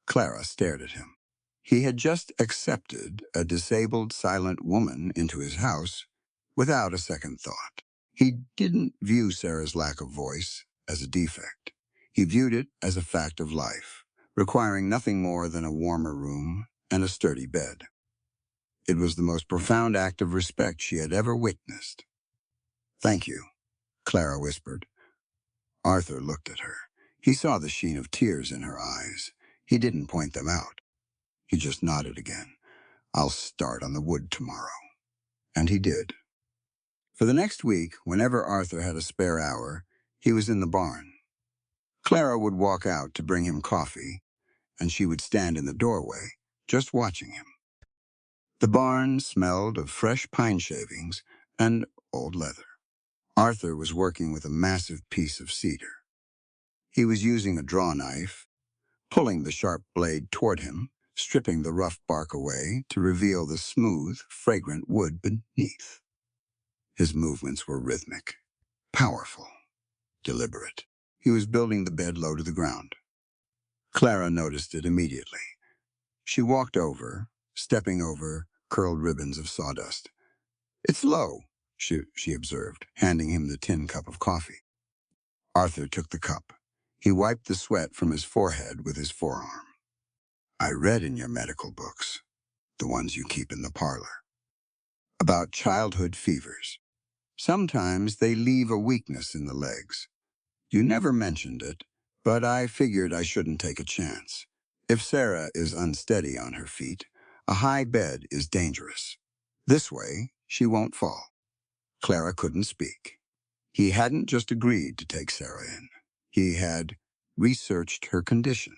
Clara stared at him. He had just accepted a disabled, silent woman into his house without a second thought. He didn't view Sarah's lack of voice as a defect. He viewed it as a fact of life, requiring nothing more than a warmer room and a sturdy bed. It was the most profound act of respect she had ever witnessed. Thank you, Clara whispered. Arthur looked at her. He saw the sheen of tears in her eyes. He didn't point them out. He just nodded again. I'll start on the wood tomorrow. And he did. For the next week, whenever Arthur had a spare hour, he was in the barn. Clara would walk out to bring him coffee, and she would stand in the doorway, just watching him. The barn smelled of fresh pine shavings and old leather. Arthur was working with a massive piece of cedar. He was using a draw knife, pulling the sharp blade toward him, stripping the rough bark away to reveal the smooth, fragrant wood beneath. His movements were rhythmic, powerful, deliberate. He was building the bed low to the ground. Clara noticed it immediately. She walked over, stepping over curled ribbons of sawdust. It's low, she observed, handing him the tin cup of coffee. Arthur took the cup. He wiped the sweat from his forehead with his forearm. I read in your medical books, the ones you keep in the parlor, about childhood fevers. Sometimes they leave a weakness in the legs. You never mentioned it, but I figured I shouldn't take a chance. If Sarah is unsteady on her feet, a high bed is dangerous. This way, she won't fall. Clara couldn't speak. He hadn't just agreed to take Sarah in. He had researched her condition.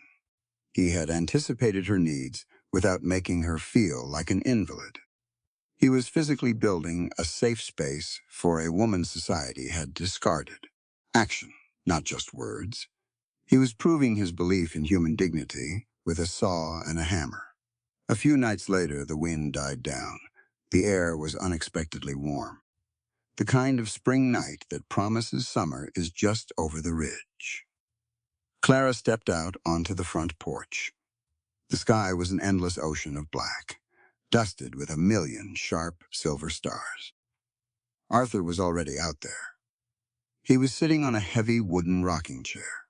He had anticipated her needs without making her feel like an invalid. He was physically building a safe space for a woman society had discarded. Action, not just words. He was proving his belief in human dignity with a saw and a hammer. A few nights later, the wind died down. The air was unexpectedly warm. The kind of spring night that promises summer is just over the ridge. Clara stepped out onto the front porch. The sky was an endless ocean of black, dusted with a million sharp silver stars. Arthur was already out there. He was sitting on a heavy wooden rocking chair.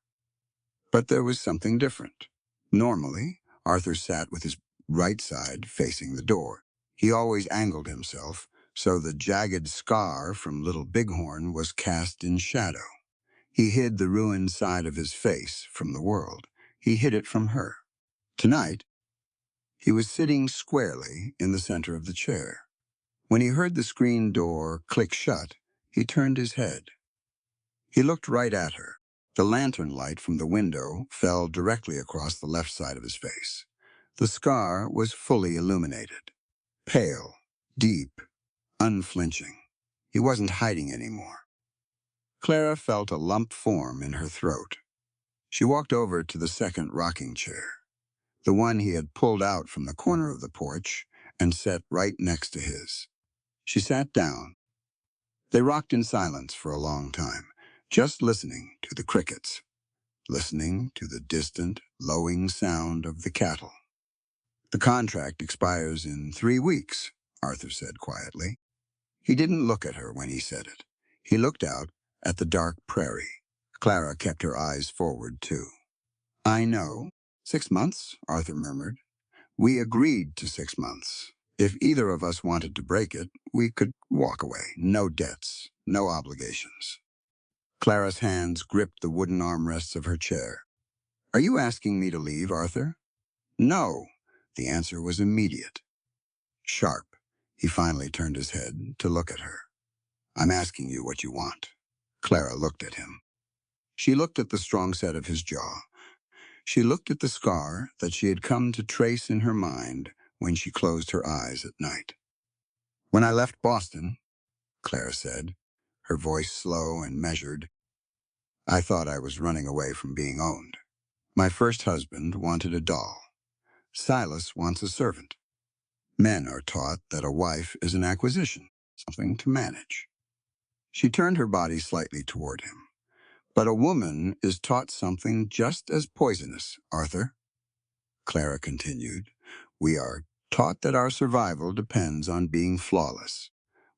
But there was something different. Normally, Arthur sat with his right side facing the door. He always angled himself, so the jagged scar from Little Bighorn was cast in shadow. He hid the ruined side of his face from the world. He hid it from her. Tonight, he was sitting squarely in the center of the chair. When he heard the screen door click shut, he turned his head. He looked right at her. The lantern light from the window fell directly across the left side of his face. The scar was fully illuminated. Pale, deep, unflinching. He wasn't hiding anymore. Clara felt a lump form in her throat. She walked over to the second rocking chair, the one he had pulled out from the corner of the porch and set right next to his. She sat down. They rocked in silence for a long time, just listening to the crickets, listening to the distant, lowing sound of the cattle. The contract expires in 3 weeks, Arthur said quietly. He didn't look at her when he said it. He looked out at the dark prairie. Clara kept her eyes forward, too. I know. 6 months, Arthur murmured. We agreed to 6 months. If either of us wanted to break it, we could walk away. No debts, no obligations. Clara's hands gripped the wooden armrests of her chair. Are you asking me to leave, Arthur? No. The answer was immediate. Sharp. He finally turned his head to look at her. I'm asking you what you want. Clara looked at him. She looked at the strong set of his jaw. She looked at the scar that she had come to trace in her mind when she closed her eyes at night. When I left Boston, Clara said, her voice slow and measured, I thought I was running away from being owned. My first husband wanted a doll. Silas wants a servant. Men are taught that a wife is an acquisition, something to manage. She turned her body slightly toward him. But a woman is taught something just as poisonous, Arthur. Clara continued. We are taught that our survival depends on being flawless.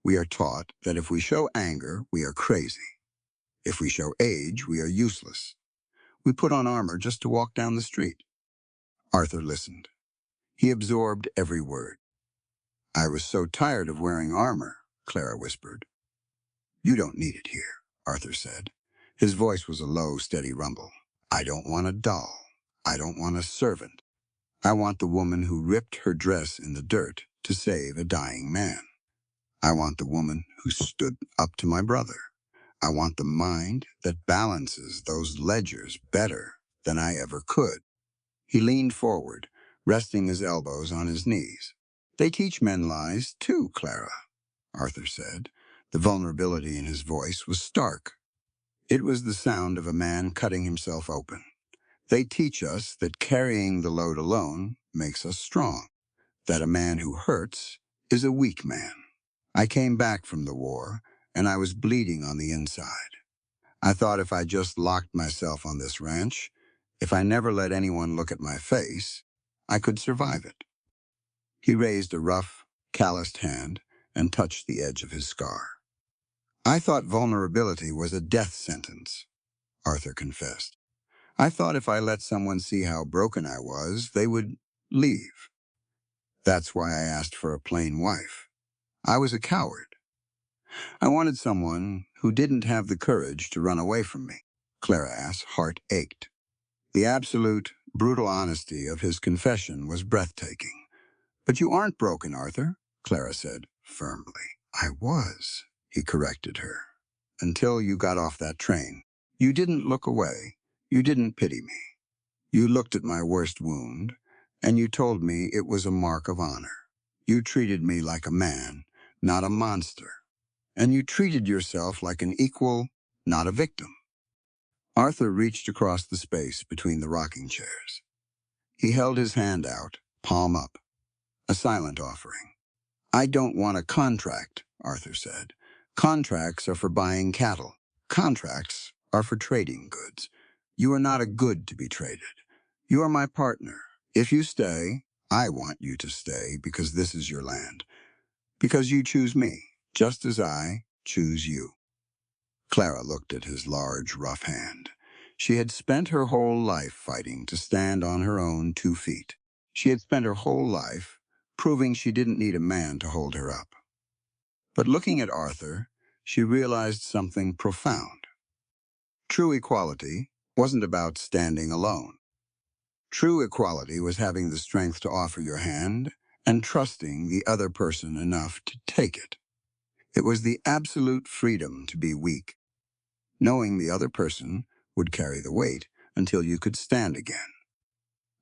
We are taught that if we show anger, we are crazy. If we show age, we are useless. We put on armor just to walk down the street. Arthur listened. He absorbed every word. I was so tired of wearing armor, Clara whispered. You don't need it here, Arthur said. His voice was a low, steady rumble. I don't want a doll. I don't want a servant. I want the woman who ripped her dress in the dirt to save a dying man. I want the woman who stood up to my brother. I want the mind that balances those ledgers better than I ever could. He leaned forward, resting his elbows on his knees. They teach men lies too, Clara, Arthur said. The vulnerability in his voice was stark. It was the sound of a man cutting himself open. They teach us that carrying the load alone makes us strong, that a man who hurts is a weak man. I came back from the war, and I was bleeding on the inside. I thought if I just locked myself on this ranch, if I never let anyone look at my face, I could survive it. He raised a rough, calloused hand and touched the edge of his scar. I thought vulnerability was a death sentence, Arthur confessed. I thought if I let someone see how broken I was, they would leave. That's why I asked for a plain wife. I was a coward. I wanted someone who didn't have the courage to run away from me. Clara's heart ached. The absolute, brutal honesty of his confession was breathtaking. But you aren't broken, Arthur, Clara said firmly. I was, he corrected her. Until you got off that train. You didn't look away. You didn't pity me. You looked at my worst wound, and you told me it was a mark of honor. You treated me like a man, not a monster. And you treated yourself like an equal, not a victim. Arthur reached across the space between the rocking chairs. He held his hand out, palm up, a silent offering. I don't want a contract, Arthur said. Contracts are for buying cattle. Contracts are for trading goods. You are not a good to be traded. You are my partner. If you stay, I want you to stay because this is your land. Because you choose me, just as I choose you. Clara looked at his large, rough hand. She had spent her whole life fighting to stand on her own 2 feet. She had spent her whole life proving she didn't need a man to hold her up. But looking at Arthur, she realized something profound. True equality wasn't about standing alone. True equality was having the strength to offer your hand and trusting the other person enough to take it. It was the absolute freedom to be weak, knowing the other person would carry the weight until you could stand again.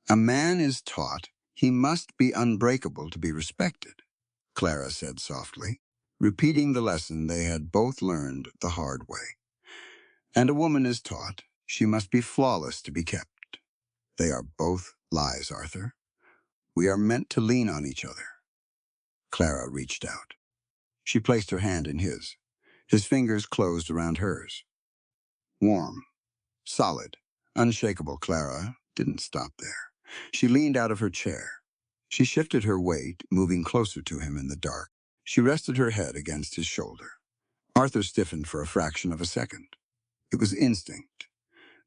A man is taught he must be unbreakable to be respected, Clara said softly, repeating the lesson they had both learned the hard way. And a woman is taught she must be flawless to be kept. They are both lies, Arthur. We are meant to lean on each other. Clara reached out. She placed her hand in his. His fingers closed around hers. Warm, solid, unshakable. Clara didn't stop there. She leaned out of her chair. She shifted her weight, moving closer to him in the dark. She rested her head against his shoulder. Arthur stiffened for a fraction of a second. It was instinct,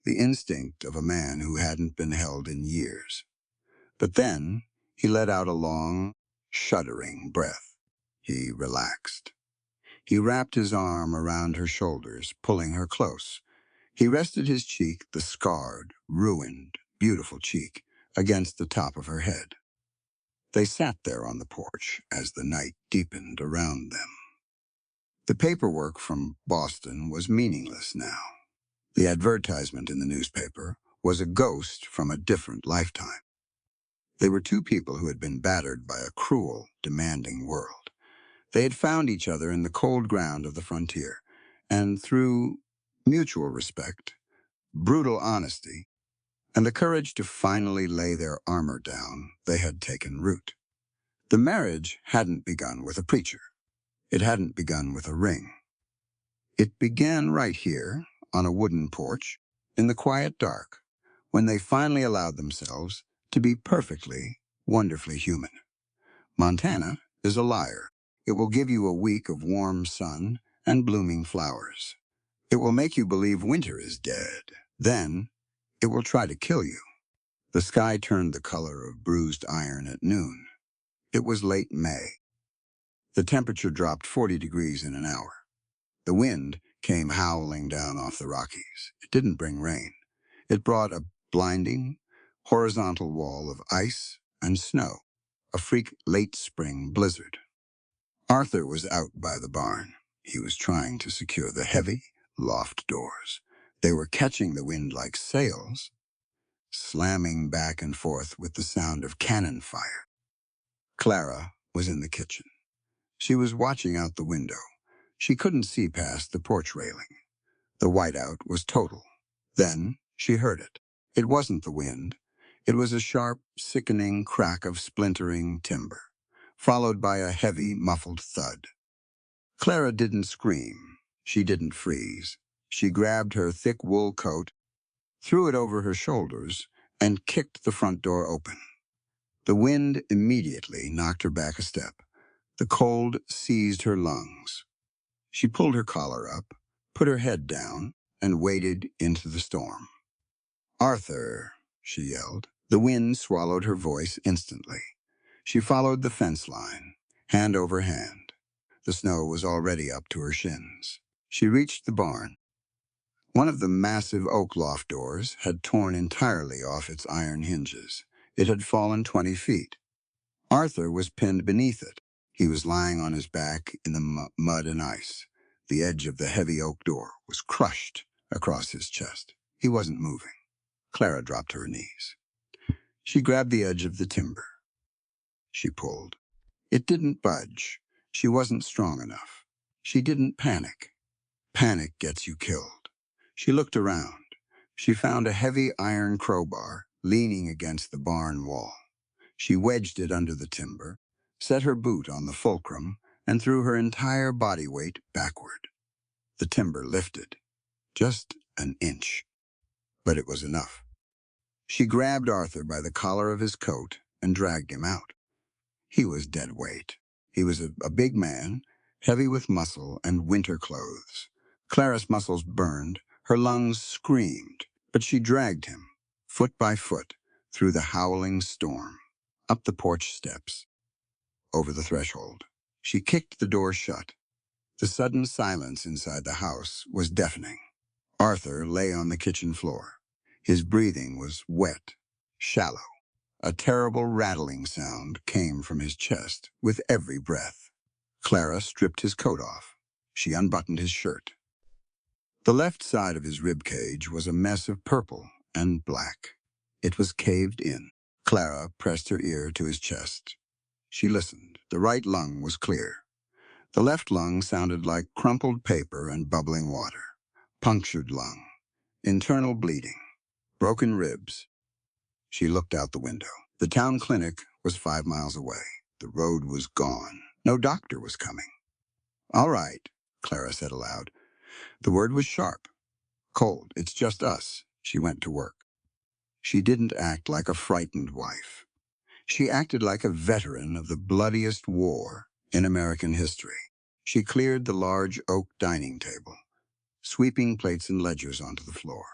the instinct of a man who hadn't been held in years. But then he let out a long, shuddering breath. He relaxed. He wrapped his arm around her shoulders, pulling her close. He rested his cheek, the scarred, ruined, beautiful cheek, against the top of her head. They sat there on the porch as the night deepened around them. The paperwork from Boston was meaningless now. The advertisement in the newspaper was a ghost from a different lifetime. They were two people who had been battered by a cruel, demanding world. They had found each other in the cold ground of the frontier, and through mutual respect, brutal honesty, and the courage to finally lay their armor down, they had taken root. The marriage hadn't begun with a preacher. It hadn't begun with a ring. It began right here, on a wooden porch, in the quiet dark, when they finally allowed themselves to be perfectly, wonderfully human. Montana is a liar. It will give you a week of warm sun and blooming flowers. It will make you believe winter is dead. Then, it will try to kill you. The sky turned the color of bruised iron at noon. It was late May. The temperature dropped 40 degrees in an hour. The wind came howling down off the Rockies. It didn't bring rain. It brought a blinding, horizontal wall of ice and snow, a freak late spring blizzard. Arthur was out by the barn. He was trying to secure the heavy, loft doors. They were catching the wind like sails, slamming back and forth with the sound of cannon fire. Clara was in the kitchen. She was watching out the window. She couldn't see past the porch railing. The whiteout was total. Then she heard it. It wasn't the wind. It was a sharp, sickening crack of splintering timber, followed by a heavy, muffled thud. Clara didn't scream. She didn't freeze. She grabbed her thick wool coat, threw it over her shoulders, and kicked the front door open. The wind immediately knocked her back a step. The cold seized her lungs. She pulled her collar up, put her head down, and waded into the storm. "Arthur," she yelled. The wind swallowed her voice instantly. She followed the fence line, hand over hand. The snow was already up to her shins. She reached the barn. One of the massive oak loft doors had torn entirely off its iron hinges. It had fallen 20 feet. Arthur was pinned beneath it. He was lying on his back in the mud and ice. The edge of the heavy oak door was crushed across his chest. He wasn't moving. Clara dropped to her knees. She grabbed the edge of the timber. She pulled. It didn't budge. She wasn't strong enough. She didn't panic. Panic gets you killed. She looked around. She found a heavy iron crowbar leaning against the barn wall. She wedged it under the timber, set her boot on the fulcrum, and threw her entire body weight backward. The timber lifted, just an inch, but it was enough. She grabbed Arthur by the collar of his coat and dragged him out. He was dead weight. He was a big man, heavy with muscle and winter clothes. Clara's muscles burned, her lungs screamed, but she dragged him, foot by foot, through the howling storm, up the porch steps, over the threshold. She kicked the door shut. The sudden silence inside the house was deafening. Arthur lay on the kitchen floor. His breathing was wet, shallow. A terrible rattling sound came from his chest with every breath. Clara stripped his coat off. She unbuttoned his shirt. The left side of his rib cage was a mess of purple and black. It was caved in. Clara pressed her ear to his chest. She listened. The right lung was clear. The left lung sounded like crumpled paper and bubbling water. Punctured lung. Internal bleeding. Broken ribs. She looked out the window. The town clinic was 5 miles away. The road was gone. No doctor was coming. "All right," Clara said aloud. The word was sharp. "Cold. It's just us." She went to work. She didn't act like a frightened wife. She acted like a veteran of the bloodiest war in American history. She cleared the large oak dining table, sweeping plates and ledgers onto the floor.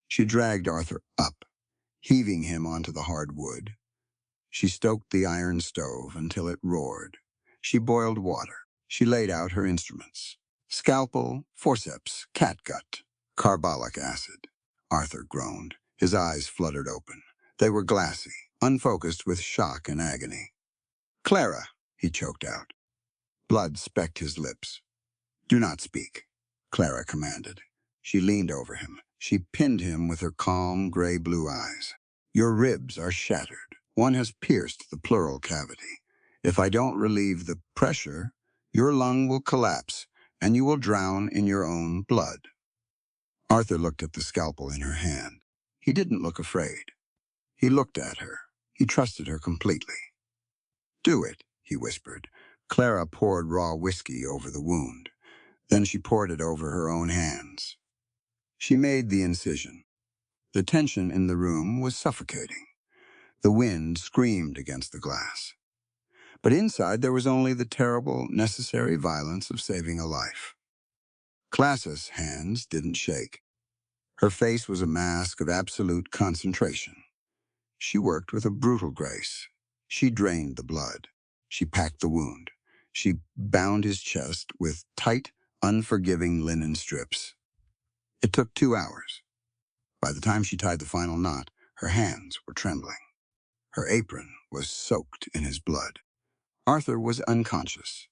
She dragged Arthur up, heaving him onto the hard wood. She stoked the iron stove until it roared. She boiled water. She laid out her instruments. Scalpel, forceps, catgut, carbolic acid. Arthur groaned. His eyes fluttered open. They were glassy, unfocused with shock and agony. "Clara," he choked out. Blood specked his lips. "Do not speak," Clara commanded. She leaned over him. She pinned him with her calm, gray-blue eyes. "Your ribs are shattered. One has pierced the pleural cavity. If I don't relieve the pressure, your lung will collapse, and you will drown in your own blood." Arthur looked at the scalpel in her hand. He didn't look afraid. He looked at her. He trusted her completely. "Do it," he whispered. Clara poured raw whiskey over the wound. Then she poured it over her own hands. She made the incision. The tension in the room was suffocating. The wind screamed against the glass. But inside there was only the terrible, necessary violence of saving a life. Clara's hands didn't shake. Her face was a mask of absolute concentration. She worked with a brutal grace. She drained the blood. She packed the wound. She bound his chest with tight, unforgiving linen strips. It took 2 hours. By the time she tied the final knot, her hands were trembling. Her apron was soaked in his blood. Arthur was unconscious,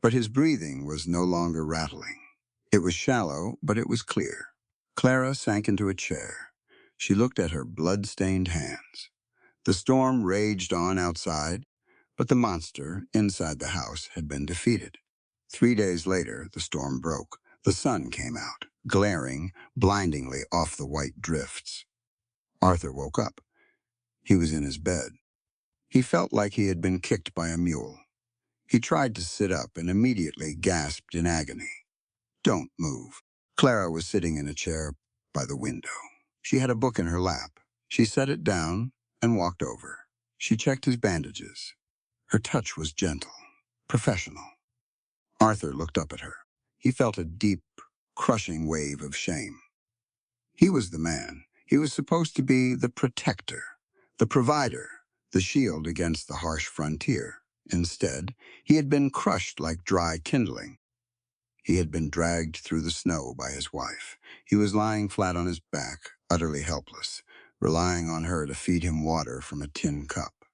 but his breathing was no longer rattling. It was shallow, but it was clear. Clara sank into a chair. She looked at her blood-stained hands. The storm raged on outside, but the monster inside the house had been defeated. 3 days later, the storm broke. The sun came out, glaring blindingly off the white drifts. Arthur woke up. He was in his bed. He felt like he had been kicked by a mule. He tried to sit up and immediately gasped in agony. "Don't move." Clara was sitting in a chair by the window. She had a book in her lap. She set it down and walked over. She checked his bandages. Her touch was gentle, professional. Arthur looked up at her. He felt a deep, crushing wave of shame. He was the man. He was supposed to be the protector, the provider, the shield against the harsh frontier. Instead, he had been crushed like dry kindling. He had been dragged through the snow by his wife. He was lying flat on his back, utterly helpless, relying on her to feed him water from a tin cup.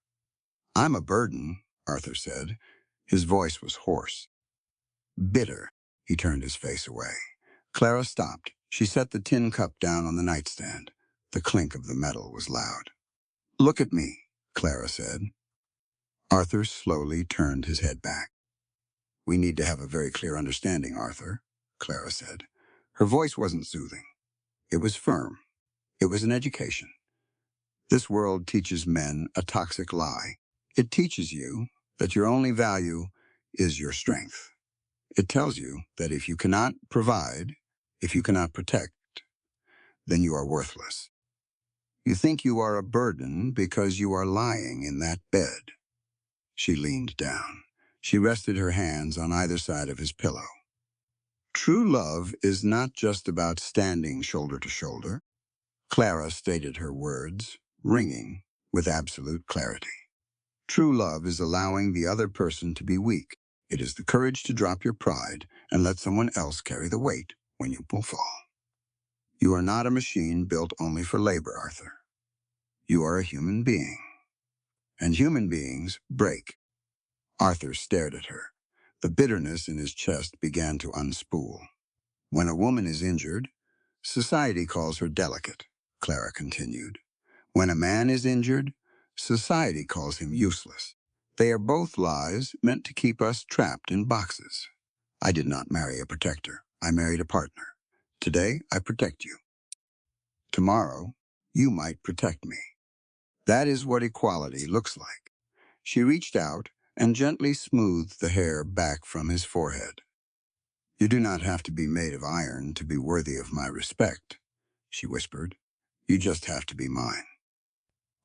"I'm a burden," Arthur said. His voice was hoarse. Bitter. He turned his face away. Clara stopped. She set the tin cup down on the nightstand. The clink of the metal was loud. "Look at me," Clara said. Arthur slowly turned his head back. "We need to have a very clear understanding, Arthur," Clara said. Her voice wasn't soothing. It was firm. It was an education. "This world teaches men a toxic lie. It teaches you that your only value is your strength. It tells you that if you cannot provide, if you cannot protect, then you are worthless. You think you are a burden because you are lying in that bed." She leaned down. She rested her hands on either side of his pillow. "True love is not just about standing shoulder to shoulder." Clara stated her words, ringing with absolute clarity. "True love is allowing the other person to be weak. It is the courage to drop your pride and let someone else carry the weight when you will fall. You are not a machine built only for labor, Arthur. You are a human being. And human beings break." Arthur stared at her. The bitterness in his chest began to unspool. "When a woman is injured, society calls her delicate," Clara continued. "When a man is injured, society calls him useless. They are both lies meant to keep us trapped in boxes. I did not marry a protector. I married a partner. Today, I protect you. Tomorrow, you might protect me. That is what equality looks like." She reached out and gently smoothed the hair back from his forehead. "You do not have to be made of iron to be worthy of my respect," she whispered. "You just have to be mine."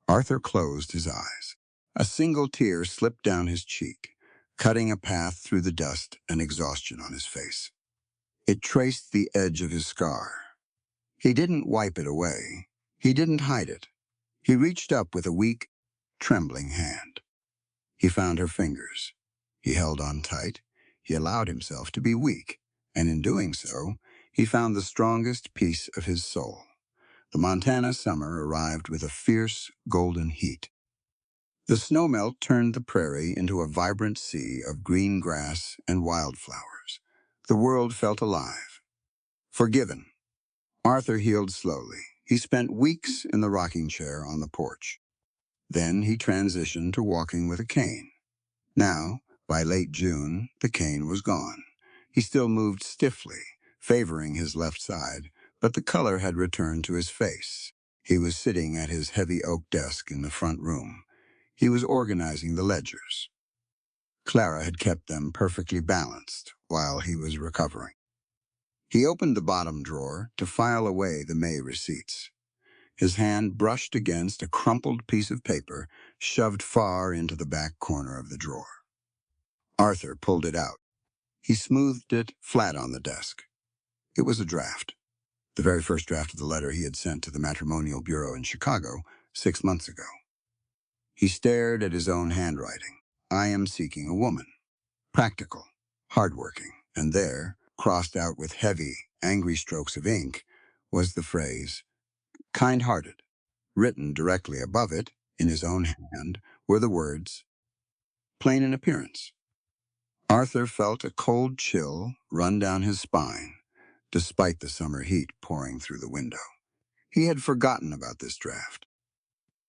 Arthur closed his eyes. A single tear slipped down his cheek, cutting a path through the dust and exhaustion on his face. It traced the edge of his scar. He didn't wipe it away. He didn't hide it. He reached up with a weak, trembling hand. He found her fingers. He held on tight. He allowed himself to be weak, and in doing so, he found the strongest piece of his soul. The Montana summer arrived with a fierce, golden heat. The snowmelt turned the prairie into a vibrant sea of green grass and wildflowers. The world felt alive. Forgiven. Arthur healed slowly. He spent weeks in the rocking chair on the porch. Then he transitioned to walking with a cane. Now, by late June, the cane was gone. He still moved stiffly, favoring his left side, but the color had returned to his face. He was sitting at his heavy oak desk in the front room. He was organizing the ledgers. Clara had kept them perfectly balanced while he was recovering. He opened the bottom drawer to file away the May receipts. His hand brushed against a crumpled piece of paper shoved far into the back corner of the drawer. Arthur pulled it out. He smoothed it flat on the desk. It was a draft, the very first draft of the letter he had sent to the Matrimonial Bureau in Chicago 6 months ago. He stared at his own handwriting. I am seeking a woman. Practical, hardworking, and there, crossed out with heavy, angry strokes of ink, was the phrase, kind-hearted. Written directly above it, in his own hand, were the words, plain in appearance. Arthur felt a cold chill run down his spine, despite the summer heat pouring through the window. He had forgotten about this draft.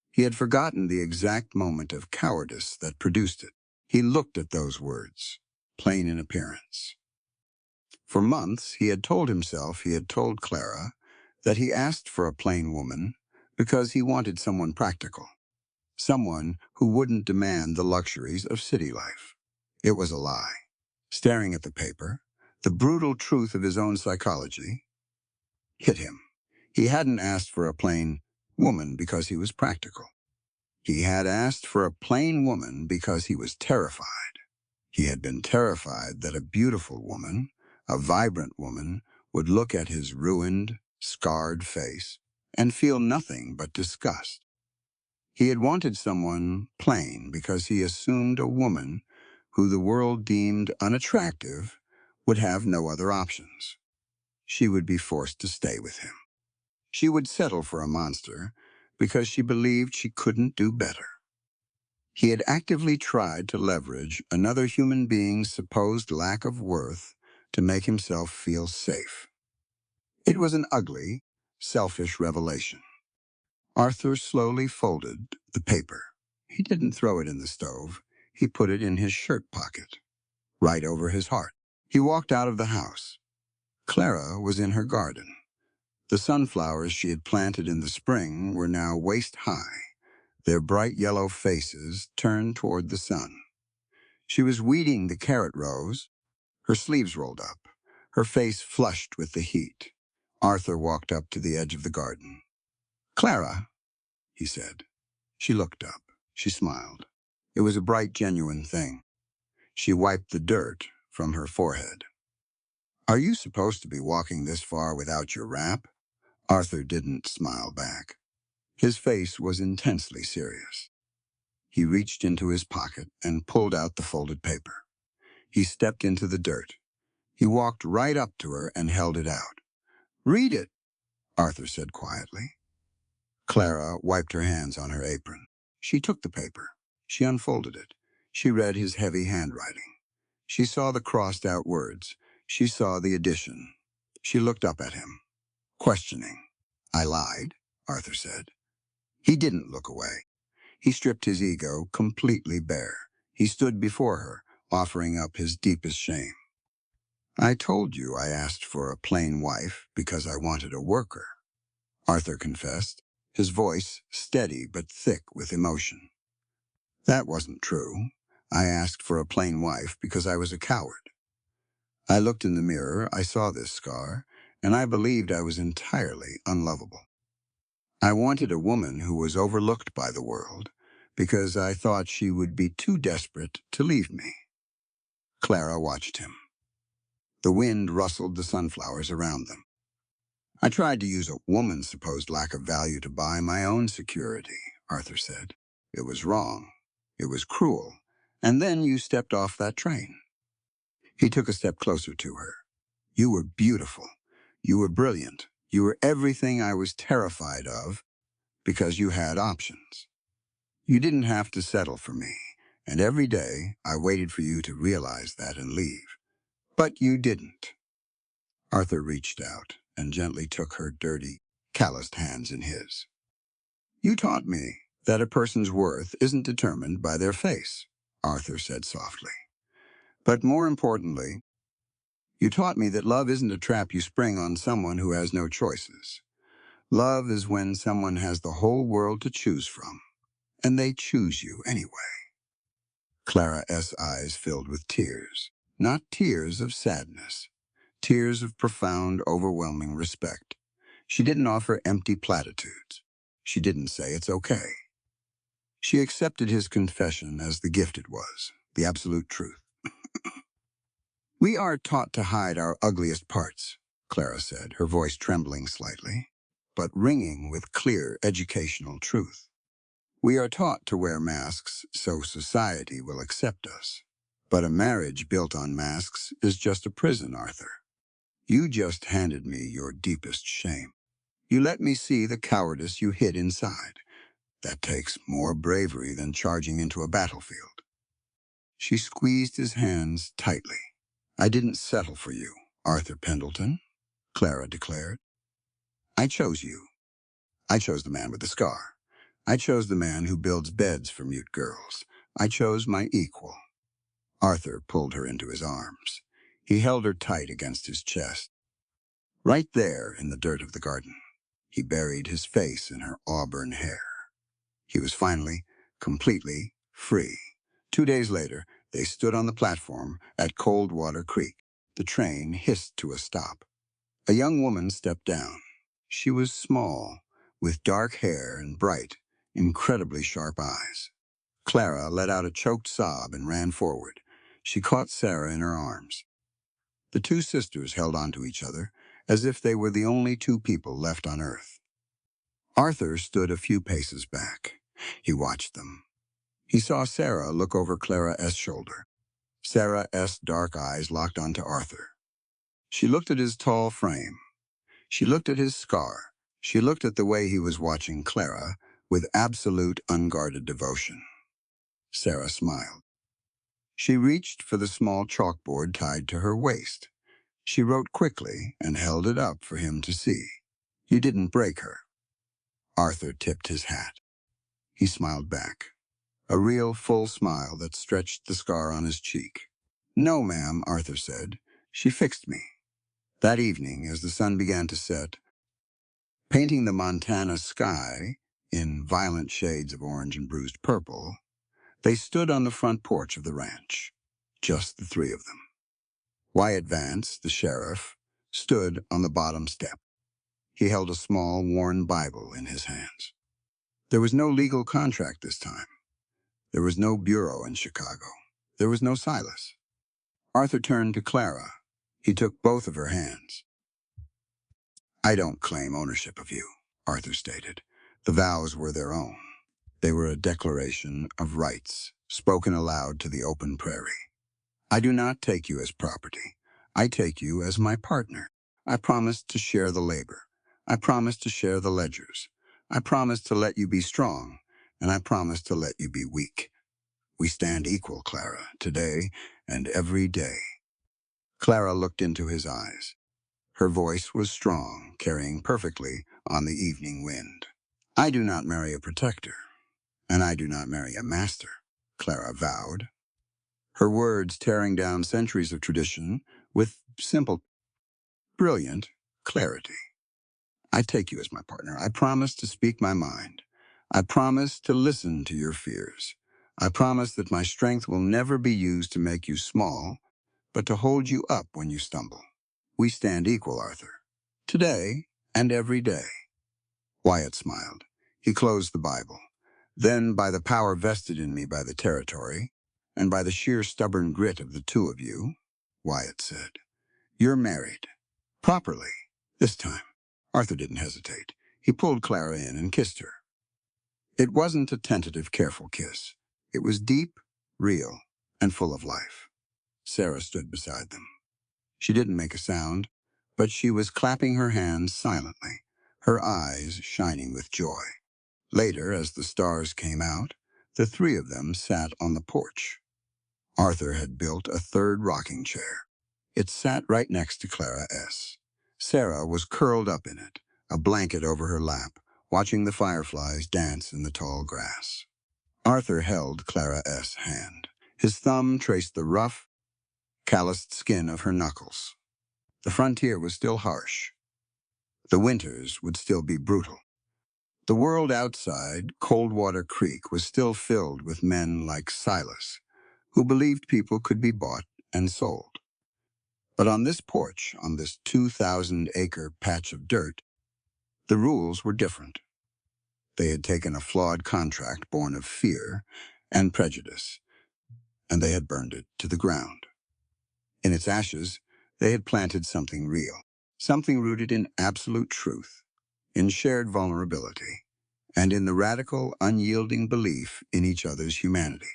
He had forgotten the exact moment of cowardice that produced it. He looked at those words, plain in appearance. For months, he had told himself, he had told Clara, that he asked for a plain woman because he wanted someone practical, someone who wouldn't demand the luxuries of city life. It was a lie. Staring at the paper, the brutal truth of his own psychology hit him. He hadn't asked for a plain woman because he was practical. He had asked for a plain woman because he was terrified. He had been terrified that a beautiful woman, a vibrant woman, would look at his ruined, scarred face and feel nothing but disgust. He had wanted someone plain because he assumed a woman who the world deemed unattractive would have no other options. She would be forced to stay with him. She would settle for a monster because she believed she couldn't do better. He had actively tried to leverage another human being's supposed lack of worth to make himself feel safe. It was an ugly, selfish revelation. Arthur slowly folded the paper. He didn't throw it in the stove. He put it in his shirt pocket, right over his heart. He walked out of the house. Clara was in her garden. The sunflowers she had planted in the spring were now waist-high, their bright yellow faces turned toward the sun. She was weeding the carrot rows, her sleeves rolled up, her face flushed with the heat. Arthur walked up to the edge of the garden. Clara, he said. She looked up. She smiled. It was a bright, genuine thing. She wiped the dirt from her forehead. Are you supposed to be walking this far without your wrap? Arthur didn't smile back. His face was intensely serious. He reached into his pocket and pulled out the folded paper. He stepped into the dirt. He walked right up to her and held it out. Read it, Arthur said quietly. Clara wiped her hands on her apron. She took the paper. She unfolded it. She read his heavy handwriting. She saw the crossed-out words. She saw the addition. She looked up at him, questioning. I lied, Arthur said. He didn't look away. He stripped his ego completely bare. He stood before her, offering up his deepest shame. I told you I asked for a plain wife because I wanted a worker, Arthur confessed, his voice steady but thick with emotion. That wasn't true. I asked for a plain wife because I was a coward. I looked in the mirror, I saw this scar, and I believed I was entirely unlovable. I wanted a woman who was overlooked by the world because I thought she would be too desperate to leave me. Clara watched him. The wind rustled the sunflowers around them. I tried to use a woman's supposed lack of value to buy my own security, Arthur said. It was wrong. It was cruel. And then you stepped off that train. He took a step closer to her. You were beautiful. You were brilliant. You were everything I was terrified of because you had options. You didn't have to settle for me, and every day I waited for you to realize that and leave. But you didn't. Arthur reached out and gently took her dirty, calloused hands in his. You taught me that a person's worth isn't determined by their face, Arthur said softly. But more importantly, you taught me that love isn't a trap you spring on someone who has no choices. Love is when someone has the whole world to choose from, and they choose you anyway. Clara S. eyes filled with tears, not tears of sadness, tears of profound, overwhelming respect. She didn't offer empty platitudes. She didn't say it's okay. She accepted his confession as the gift it was, the absolute truth. We are taught to hide our ugliest parts, Clara said, her voice trembling slightly, but ringing with clear educational truth. We are taught to wear masks so society will accept us. But a marriage built on masks is just a prison, Arthur. You just handed me your deepest shame. You let me see the cowardice you hid inside. That takes more bravery than charging into a battlefield. She squeezed his hands tightly. I didn't settle for you, Arthur Pendleton, Clara declared. I chose you. I chose the man with the scar. I chose the man who builds beds for mute girls. I chose my equal. Arthur pulled her into his arms. He held her tight against his chest. Right there in the dirt of the garden, he buried his face in her auburn hair. He was finally, completely free. 2 days later, they stood on the platform at Coldwater Creek. The train hissed to a stop. A young woman stepped down. She was small, with dark hair and bright, incredibly sharp eyes. Clara let out a choked sob and ran forward. She caught Sarah in her arms. The two sisters held onto each other as if they were the only two people left on Earth. Arthur stood a few paces back. He watched them. He saw Sarah look over Clara S.'s shoulder. Sarah S.'s dark eyes locked onto Arthur. She looked at his tall frame. She looked at his scar. She looked at the way he was watching Clara with absolute unguarded devotion. Sarah smiled. She reached for the small chalkboard tied to her waist. She wrote quickly and held it up for him to see. You didn't break her. Arthur tipped his hat. He smiled back. A real, full smile that stretched the scar on his cheek. No, ma'am, Arthur said. She fixed me. That evening, as the sun began to set, painting the Montana sky in violent shades of orange and bruised purple, they stood on the front porch of the ranch, just the three of them. Wyatt Vance, the sheriff, stood on the bottom step. He held a small, worn Bible in his hands. There was no legal contract this time. There was no bureau in Chicago. There was no Silas. Arthur turned to Clara. He took both of her hands. I don't claim ownership of you, Arthur stated. The vows were their own. They were a declaration of rights, spoken aloud to the open prairie. I do not take you as property. I take you as my partner. I promise to share the labor. I promise to share the ledgers. I promise to let you be strong, and I promise to let you be weak. We stand equal, Clara, today and every day. Clara looked into his eyes. Her voice was strong, carrying perfectly on the evening wind. I do not marry a protector, and I do not marry a master, Clara vowed. Her words tearing down centuries of tradition with simple, brilliant clarity. I take you as my partner. I promise to speak my mind. I promise to listen to your fears. I promise that my strength will never be used to make you small, but to hold you up when you stumble. We stand equal, Arthur. Today and every day. Wyatt smiled. He closed the Bible. Then, by the power vested in me by the territory, and by the sheer stubborn grit of the two of you, Wyatt said, you're married. Properly. This time. Arthur didn't hesitate. He pulled Clara in and kissed her. It wasn't a tentative, careful kiss. It was deep, real, and full of life. Sarah stood beside them. She didn't make a sound, but she was clapping her hands silently, her eyes shining with joy. Later, as the stars came out, the three of them sat on the porch. Arthur had built a third rocking chair. It sat right next to Clara S. Sarah was curled up in it, a blanket over her lap, watching the fireflies dance in the tall grass. Arthur held Clara S.'s hand. His thumb traced the rough, calloused skin of her knuckles. The frontier was still harsh. The winters would still be brutal. The world outside Coldwater Creek was still filled with men like Silas, who believed people could be bought and sold. But on this porch, on this 2,000-acre patch of dirt, the rules were different. They had taken a flawed contract born of fear and prejudice, and they had burned it to the ground. In its ashes, they had planted something real, something rooted in absolute truth, in shared vulnerability, and in the radical, unyielding belief in each other's humanity.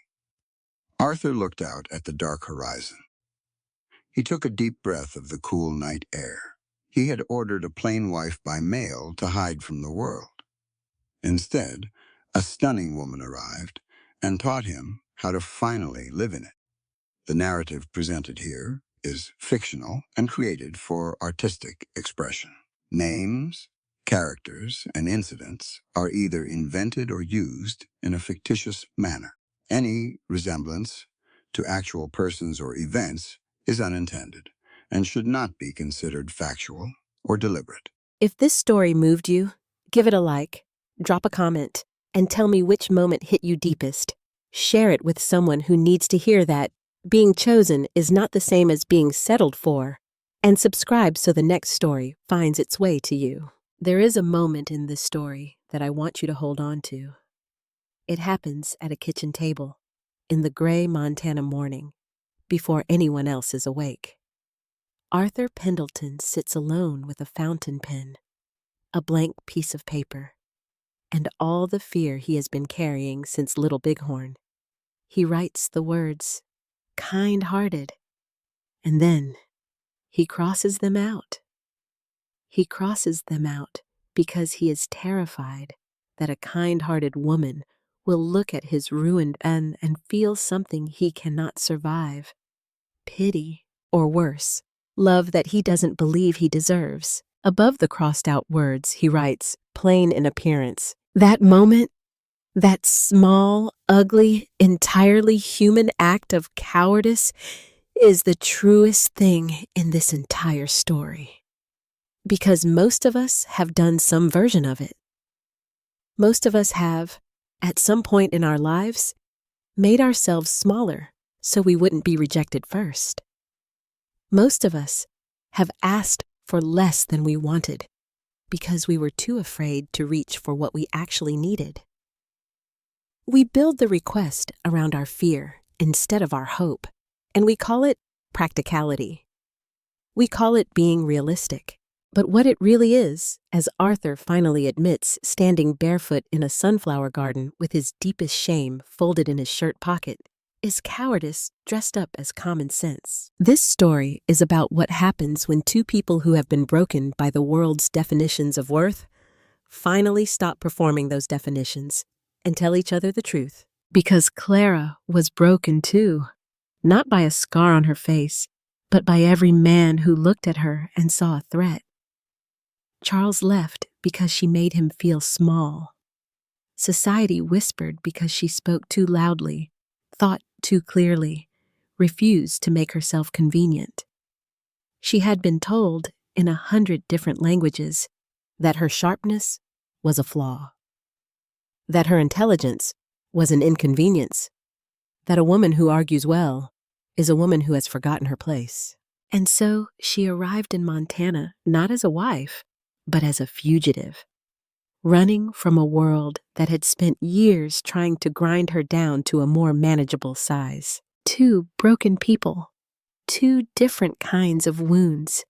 Arthur looked out at the dark horizon. He took a deep breath of the cool night air. He had ordered a plain wife by mail to hide from the world. Instead, a stunning woman arrived and taught him how to finally live in it. The narrative presented here is fictional and created for artistic expression. Names, characters, and incidents are either invented or used in a fictitious manner. Any resemblance to actual persons or events is unintended and should not be considered factual or deliberate. If this story moved you, give it a like, drop a comment, and tell me which moment hit you deepest. Share it with someone who needs to hear that being chosen is not the same as being settled for, and subscribe so the next story finds its way to you. There is a moment in this story that I want you to hold on to. It happens at a kitchen table, in the gray Montana morning, before anyone else is awake. Arthur Pendleton sits alone with a fountain pen, a blank piece of paper, and all the fear he has been carrying since Little Bighorn. He writes the words, kind-hearted, and then he crosses them out. He crosses them out because he is terrified that a kind-hearted woman will look at his ruined pen and feel something he cannot survive. Pity, or worse, love that he doesn't believe he deserves. Above the crossed-out words, he writes, plain in appearance. That moment, that small, ugly, entirely human act of cowardice is the truest thing in this entire story. Because most of us have done some version of it. Most of us have, at some point in our lives, made ourselves smaller so we wouldn't be rejected first. Most of us have asked for less than we wanted because we were too afraid to reach for what we actually needed. We build the request around our fear instead of our hope, and we call it practicality. We call it being realistic. But what it really is, as Arthur finally admits standing barefoot in a sunflower garden with his deepest shame folded in his shirt pocket, is cowardice dressed up as common sense. This story is about what happens when two people who have been broken by the world's definitions of worth finally stop performing those definitions and tell each other the truth. Because Clara was broken too, not by a scar on her face, but by every man who looked at her and saw a threat. Charles left because she made him feel small. Society whispered because she spoke too loudly, thought too clearly, refused to make herself convenient. She had been told in 100 different languages that her sharpness was a flaw, that her intelligence was an inconvenience, that a woman who argues well is a woman who has forgotten her place. And so she arrived in Montana not as a wife, but as a fugitive, running from a world that had spent years trying to grind her down to a more manageable size. Two broken people, two different kinds of wounds,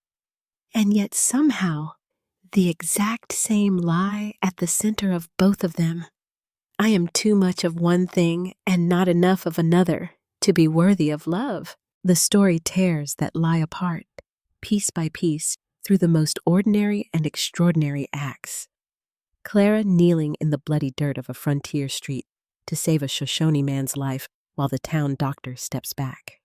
and yet somehow the exact same lie at the center of both of them. I am too much of one thing and not enough of another to be worthy of love. The story tears that lie apart, piece by piece, through the most ordinary and extraordinary acts. Clara kneeling in the bloody dirt of a frontier street to save a Shoshone man's life while the town doctor steps back.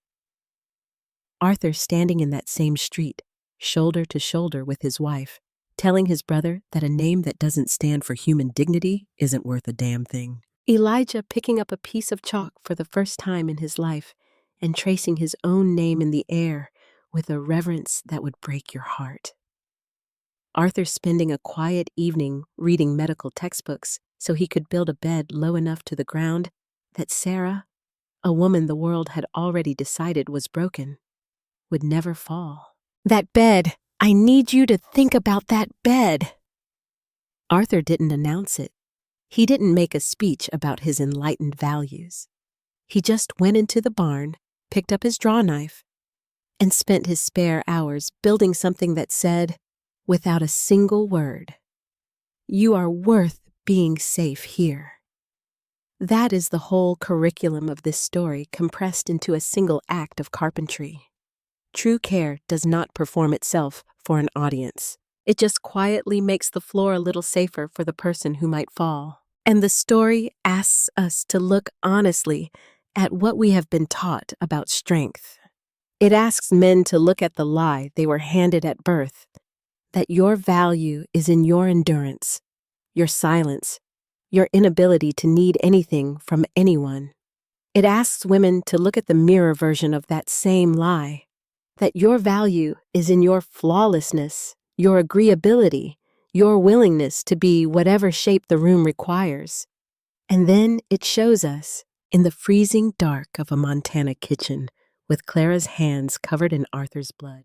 Arthur standing in that same street, shoulder to shoulder with his wife, telling his brother that a name that doesn't stand for human dignity isn't worth a damn thing. Elijah picking up a piece of chalk for the first time in his life and tracing his own name in the air with a reverence that would break your heart. Arthur spending a quiet evening reading medical textbooks so he could build a bed low enough to the ground that Sarah, a woman the world had already decided was broken, would never fall. That bed! I need you to think about that bed! Arthur didn't announce it. He didn't make a speech about his enlightened values. He just went into the barn, picked up his draw knife, and spent his spare hours building something that said, without a single word, "You are worth being safe here." That is the whole curriculum of this story compressed into a single act of carpentry. True care does not perform itself for an audience. It just quietly makes the floor a little safer for the person who might fall. And the story asks us to look honestly at what we have been taught about strength. It asks men to look at the lie they were handed at birth, that your value is in your endurance, your silence, your inability to need anything from anyone. It asks women to look at the mirror version of that same lie, that your value is in your flawlessness, your agreeability, your willingness to be whatever shape the room requires. And then it shows us in the freezing dark of a Montana kitchen with Clara's hands covered in Arthur's blood.